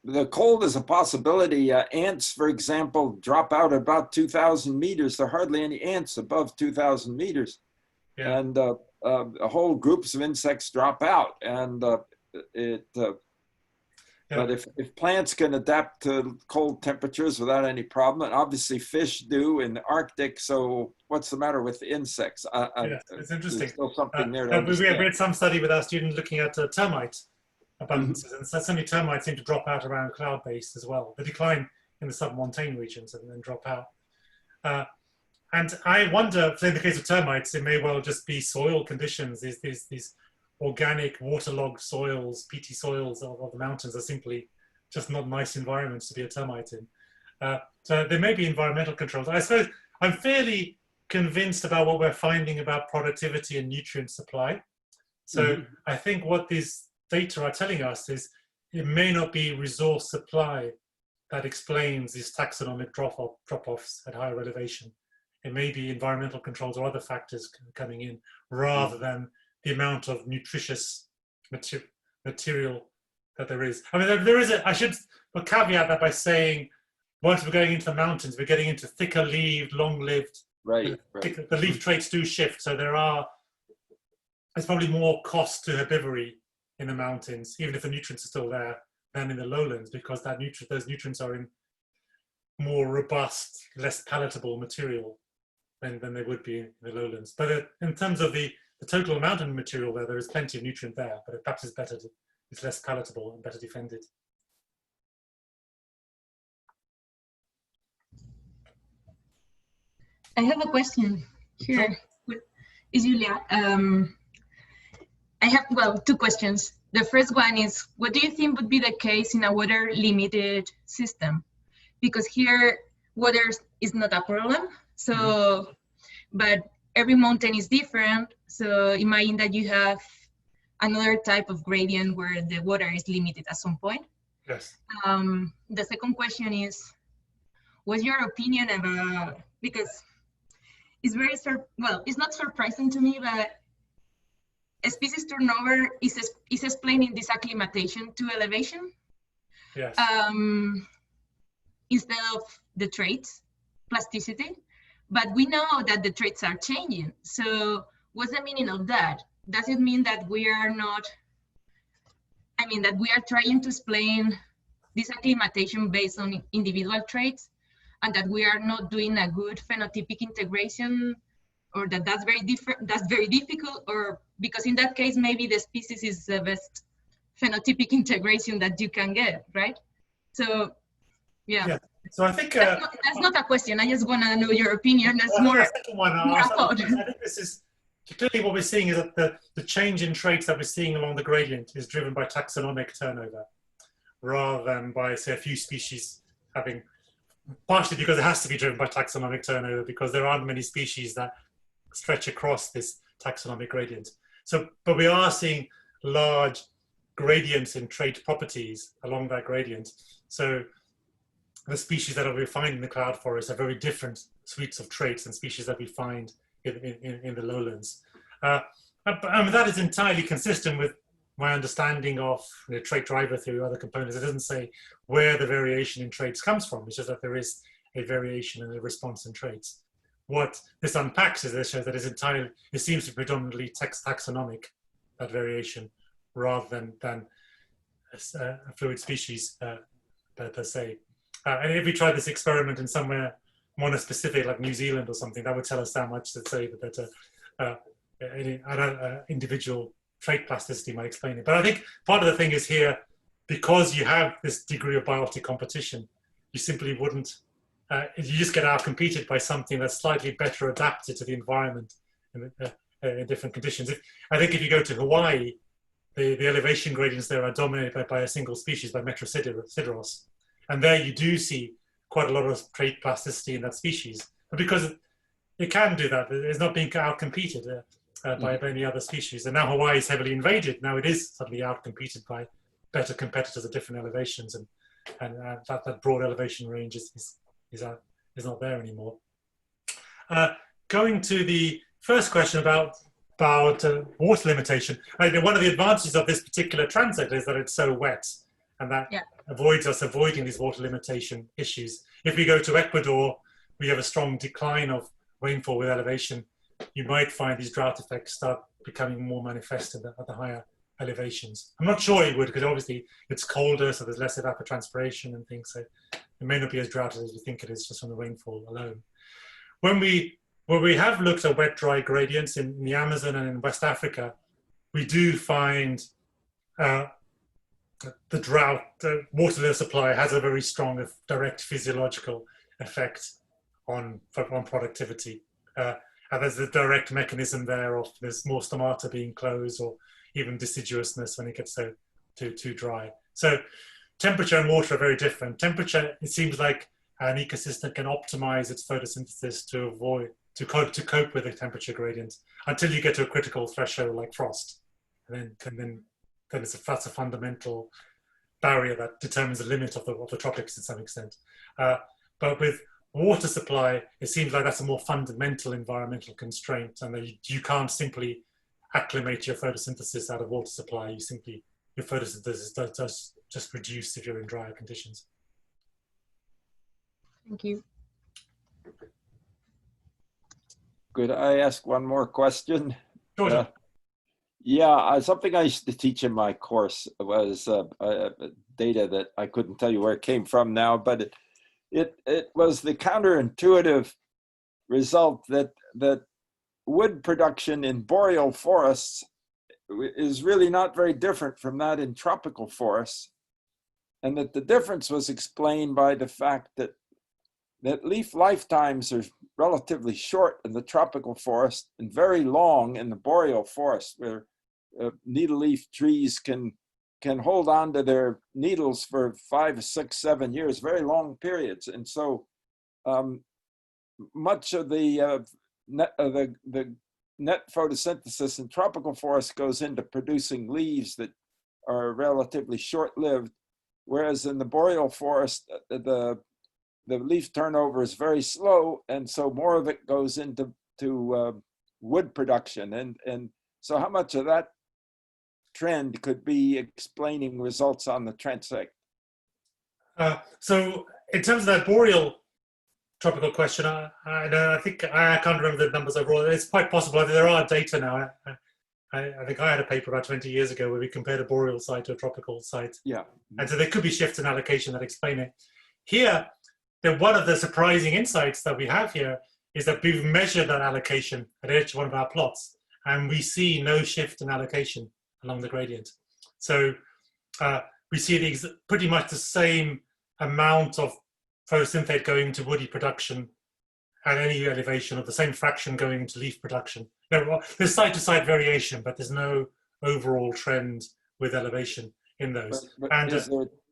[SPEAKER 4] The cold is a possibility. Ants, for example, drop out about 2,000 meters. There are hardly any ants above 2,000 meters. Yeah. And whole groups of insects drop out. And but if plants can adapt to cold temperatures without any problem, and obviously fish do in the Arctic, so what's the matter with the insects?
[SPEAKER 1] It's interesting.
[SPEAKER 4] There's still something there to understand.
[SPEAKER 1] We had some study with our students looking at termite abundances, and certainly termites seem to drop out around cloud base as well. They decline in the submontane regions and then drop out. And I wonder, in the case of termites, it may well just be soil conditions. These organic waterlogged soils, peaty soils of the mountains are simply just not nice environments to be a termite in. So there may be environmental controls. I suppose I'm fairly convinced about what we're finding about productivity and nutrient supply. So I think what these data are telling us is it may not be resource supply that explains these taxonomic drop-offs at higher elevation. It may be environmental controls or other factors coming in rather than the amount of nutritious material that there is. I mean, there is I should caveat that by saying, once we're going into the mountains, we're getting into thicker leaved, long-lived.
[SPEAKER 4] Right.
[SPEAKER 1] The leaf traits do shift, so there's probably more cost to herbivory in the mountains, even if the nutrients are still there, than in the lowlands, because those nutrients are in more robust, less palatable material than they would be in the lowlands. But in terms of the total amount of material there is plenty of nutrient there, but it perhaps it's less palatable and better defended.
[SPEAKER 5] I have a question here. Is Julia? I have, two questions. The first one is, what do you think would be the case in a water-limited system? Because here, water is not a problem. So, but every mountain is different. So imagine that you have another type of gradient where the water is limited at some point.
[SPEAKER 1] Yes.
[SPEAKER 5] The second question is, what's your opinion about, because it's very, it's not surprising to me, but a species turnover is explaining this acclimatation to elevation.
[SPEAKER 1] Yes.
[SPEAKER 5] Instead of the traits, plasticity. But we know that the traits are changing. So what's the meaning of that? Does it mean that we are not, that we are trying to explain this acclimatation based on individual traits, and that we are not doing a good phenotypic integration, or that's very difficult, or because in that case, maybe the species is the best phenotypic integration that you can get, right? So, yeah.
[SPEAKER 1] So I think
[SPEAKER 5] that's not a question. I just want to know your opinion. That's more
[SPEAKER 1] the second one.
[SPEAKER 5] more a thought.
[SPEAKER 1] I think this is clearly what we're seeing is that the change in traits that we're seeing along the gradient is driven by taxonomic turnover, rather than by, say, a few species having, partially because it has to be driven by taxonomic turnover, because there aren't many species that stretch across this taxonomic gradient. So, but we are seeing large gradients in trait properties along that gradient. So the species that we find in the cloud forest are very different suites of traits than species that we find in the lowlands. That is entirely consistent with my understanding of the trait driver theory or other components. It doesn't say where the variation in traits comes from. It's just that there is a variation in the response in traits. What this unpacks is it shows that it seems to be predominantly taxonomic, that variation, rather than a fluid species per se. And if we tried this experiment in somewhere monospecific, like New Zealand or something, that would tell us how much to say that individual trait plasticity might explain it. But I think part of the thing is here, because you have this degree of biotic competition, you simply wouldn't, you just get outcompeted by something that's slightly better adapted to the environment in different conditions. I think if you go to Hawaii, the elevation gradients there are dominated by a single species, by Metrosideros. And there you do see quite a lot of trait plasticity in that species. But because it can do that, it's not being outcompeted by any other species. And now Hawaii is heavily invaded. Now it is suddenly outcompeted by better competitors at different elevations. And that broad elevation range is not there anymore. Going to the first question about water limitation. I think one of the advantages of this particular transect is that it's so wet, and that avoids us avoiding these water limitation issues. If we go to Ecuador, we have a strong decline of rainfall with elevation. You might find these drought effects start becoming more manifest at the higher elevations. I'm not sure it would, because obviously it's colder, so there's less evapotranspiration and things, so it may not be as droughty as we think it is just from the rainfall alone. When we have looked at wet-dry gradients in the Amazon and in West Africa, we do find the drought, the water supply has a very strong direct physiological effect on productivity. And there's a direct mechanism there of there's more stomata being closed, or even deciduousness when it gets too dry. So temperature and water are very different. Temperature, it seems like an ecosystem can optimize its photosynthesis to cope with the temperature gradient until you get to a critical threshold like frost. And then that's a fundamental barrier that determines the limit of the tropics to some extent. But with water supply, it seems like that's a more fundamental environmental constraint, and that you can't simply acclimate your photosynthesis out of water supply. Your photosynthesis does just reduce if you're in drier conditions.
[SPEAKER 5] Thank you.
[SPEAKER 4] Could I ask one more question?
[SPEAKER 1] Sure.
[SPEAKER 4] Yeah, something I used to teach in my course was data that I couldn't tell you where it came from now, but it was the counterintuitive result that wood production in boreal forests is really not very different from that in tropical forests, and that the difference was explained by the fact that leaf lifetimes are relatively short in the tropical forest and very long in the boreal forest, where needle leaf trees can hold on to their needles for 5, 6, 7 years, very long periods. And so much of the net photosynthesis in tropical forests goes into producing leaves that are relatively short-lived, whereas in the boreal forest, the leaf turnover is very slow, and so more of it goes into wood production. And so how much of that trend could be explaining results on the transect?
[SPEAKER 1] So in terms of that boreal tropical question, I think I can't remember the numbers overall. It's quite possible. There are data now. I think I had a paper about 20 years ago where we compared a boreal site to a tropical site. Yeah. And so there could be shifts in allocation that explain it. Here, one of the surprising insights that we have here is that we've measured that allocation at each one of our plots, and we see no shift in allocation along the gradient. So we see pretty much the same amount of photosynthate going into woody production at any elevation, or the same fraction going into leaf production. There's side-to-side variation, but there's no overall trend with elevation in those.
[SPEAKER 4] But
[SPEAKER 1] And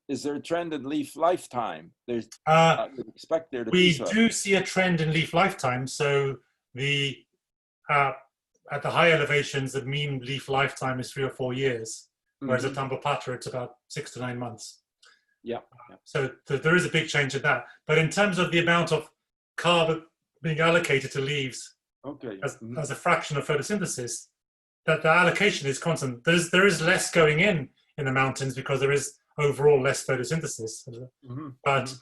[SPEAKER 4] is there a trend in leaf lifetime? There's
[SPEAKER 1] uh,
[SPEAKER 4] I would expect there to
[SPEAKER 1] we
[SPEAKER 4] be some.
[SPEAKER 1] do see a trend in leaf lifetime. So the at the high elevations, the mean leaf lifetime is 3 or 4 years, whereas at Tambopata it's about 6 to 9 months.
[SPEAKER 4] Yeah.
[SPEAKER 1] So there is a big change in that. But in terms of the amount of carbon being allocated to leaves as a fraction of photosynthesis, that the allocation is constant. There is less going in the mountains because there is overall less photosynthesis. But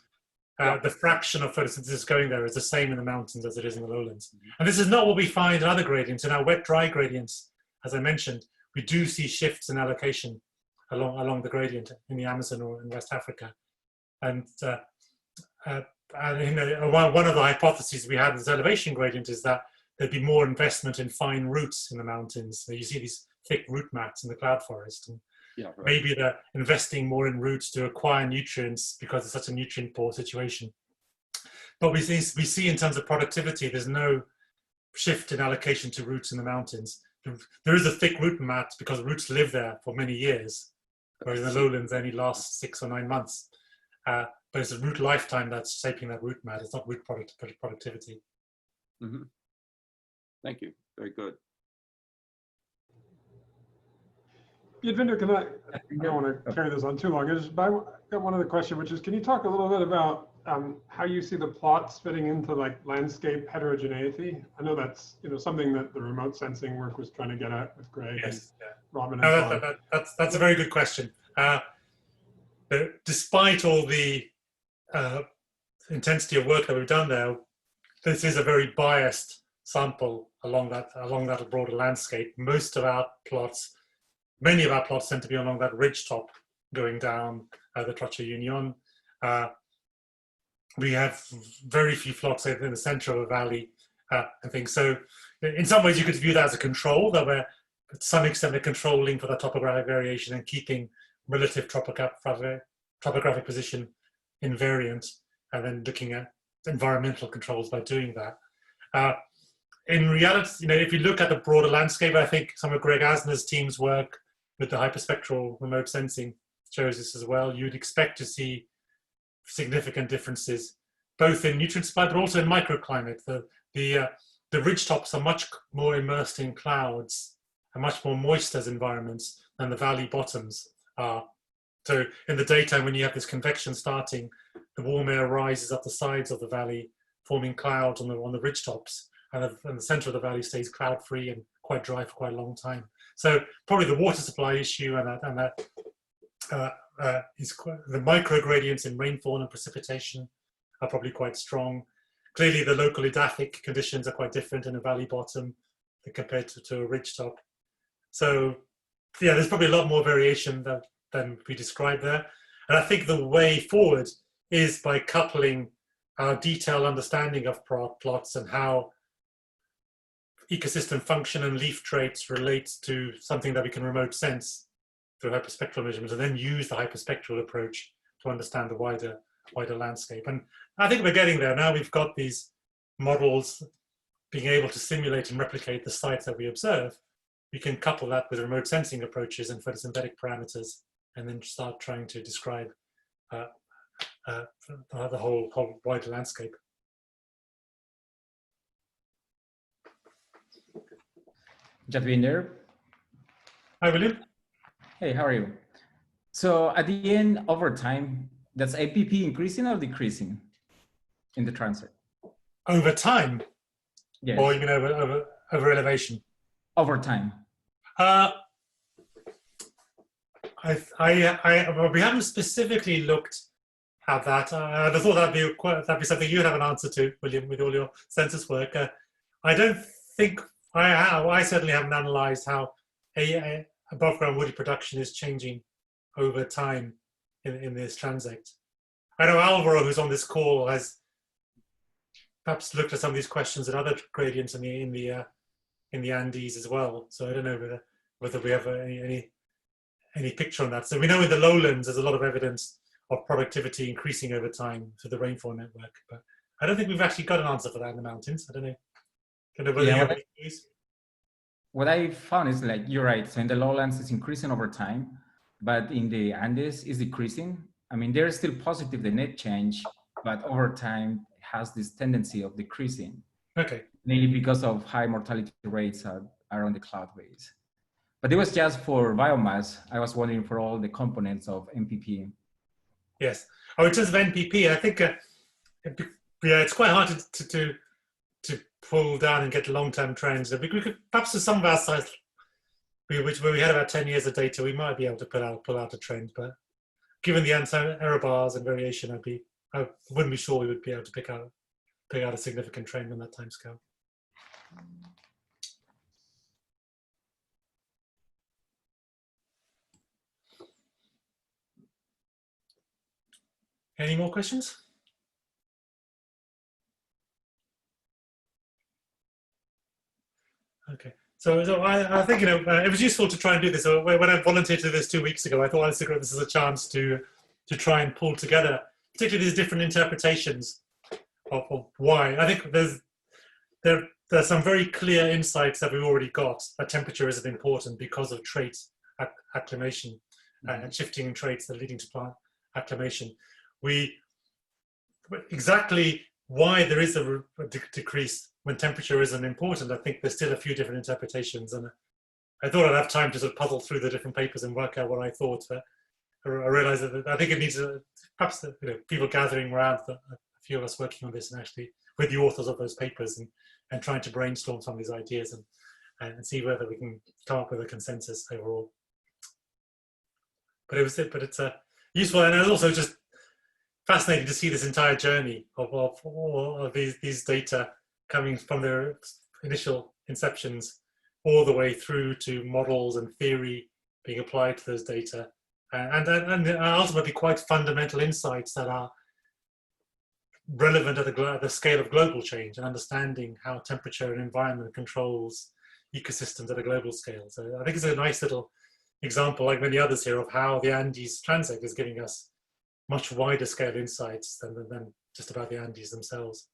[SPEAKER 1] the fraction of photosynthesis going there is the same in the mountains as it is in the lowlands. And this is not what we find in other gradients. In our wet-dry gradients, as I mentioned, we do see shifts in allocation along the gradient in the Amazon or in West Africa. And one of the hypotheses we had with this elevation gradient is that there'd be more investment in fine roots in the mountains. So you see these thick root mats in the cloud forest. And maybe they're investing more in roots to acquire nutrients because it's such a nutrient poor situation. But we see in terms of productivity, there's no shift in allocation to roots in the mountains. There is a thick root mat because roots live there for many years, whereas in the lowlands they only last 6 or 9 months. But it's a root lifetime that's shaping that root mat. It's not root productivity.
[SPEAKER 4] Thank you. Very good.
[SPEAKER 3] Yadvinder, I don't want to carry this on too long. I got one other question, which is, can you talk a little bit about how you see the plots fitting into like landscape heterogeneity? I know that's something that the remote sensing work was trying to get at with Greg and Robin. And
[SPEAKER 1] that's a very good question. Despite all the intensity of work that we've done there, this is a very biased sample along that broader landscape. Many of our plots tend to be along that ridge top going down the Trocha Union. We have very few plots in the center of a valley and things. So in some ways you could view that as a control, that we're to some extent we're controlling for the topographic variation and keeping relative topographic position invariant, and then looking at environmental controls by doing that. In reality, if you look at the broader landscape, I think some of Greg Asner's team's work with the hyperspectral remote sensing shows this as well. You'd expect to see significant differences, both in nutrient supply, but also in microclimate. The ridge tops are much more immersed in clouds and much more moist as environments than the valley bottoms are. So in the daytime, when you have this convection starting, the warm air rises up the sides of the valley, forming clouds on the ridge tops, and the center of the valley stays cloud-free and quite dry for quite a long time. So probably the water supply issue and that is the microgradients in rainfall and precipitation are probably quite strong. Clearly, the local edaphic conditions are quite different in a valley bottom compared to a ridge top. So yeah, there's probably a lot more variation than we described there. And I think the way forward is by coupling our detailed understanding of plots and how ecosystem function and leaf traits relates to something that we can remote sense through hyperspectral measurements, and then use the hyperspectral approach to understand the wider landscape. And I think we're getting there now. We've got these models being able to simulate and replicate the sites that we observe. We can couple that with remote sensing approaches and photosynthetic parameters, and then start trying to describe the whole wider landscape.
[SPEAKER 6] Yadvinder.
[SPEAKER 1] Hi, William.
[SPEAKER 6] Hey, how are you? So at the end, over time, does APP increasing or decreasing in the transect?
[SPEAKER 1] Over time?
[SPEAKER 6] Yes.
[SPEAKER 1] Or you mean over elevation?
[SPEAKER 6] Over time.
[SPEAKER 1] We haven't specifically looked at that. I thought that'd be something you'd have an answer to, William, with all your census work. I don't think I certainly haven't analysed how above ground woody production is changing over time in this transect. I know Alvaro, who's on this call, has perhaps looked at some of these questions at other gradients in the Andes as well. So I don't know whether we have any picture on that. So we know in the lowlands there's a lot of evidence of productivity increasing over time through the rainfall network. But I don't think we've actually got an answer for that in the mountains. I don't know. Whether you have any views.
[SPEAKER 6] What I found is like, you're right. So in the lowlands, it's increasing over time, but in the Andes, it's decreasing. I mean, there's still positive, the net change, but over time it has this tendency of decreasing.
[SPEAKER 1] Okay.
[SPEAKER 6] Mainly because of high mortality rates around the cloud base. But it was just for biomass. I was wondering for all the components of NPP.
[SPEAKER 1] Yes. Oh, in terms of NPP, I think, yeah, it's quite hard to pull down and get long-term trends. We could perhaps with some of our sites, where we had about 10 years of data, we might be able to pull out a trend. But given the error bars and variation, I wouldn't be sure we would be able to pick out a significant trend on that timescale. Any more questions? Okay, so I think, it was useful to try and do this. So when I volunteered to do this 2 weeks ago, I thought this is a chance to try and pull together, particularly these different interpretations of why. I think there's some very clear insights that we've already got, that temperature isn't important because of trait acclimation and shifting in traits that are leading to plant acclimation. Exactly why there is a decrease when temperature isn't important, I think there's still a few different interpretations, and I thought I'd have time to sort of puzzle through the different papers and work out what I thought. But I realised that I think it needs perhaps people gathering around, a few of us working on this, and actually with the authors of those papers, and trying to brainstorm some of these ideas and see whether we can come up with a consensus overall. But it's useful, and it's also just fascinating to see this entire journey of all of these data coming from their initial inceptions all the way through to models and theory being applied to those data, and ultimately quite fundamental insights that are relevant at the scale of global change and understanding how temperature and environment controls ecosystems at a global scale. So I think it's a nice little example, like many others here, of how the Andes transect is giving us much wider scale insights than just about the Andes themselves.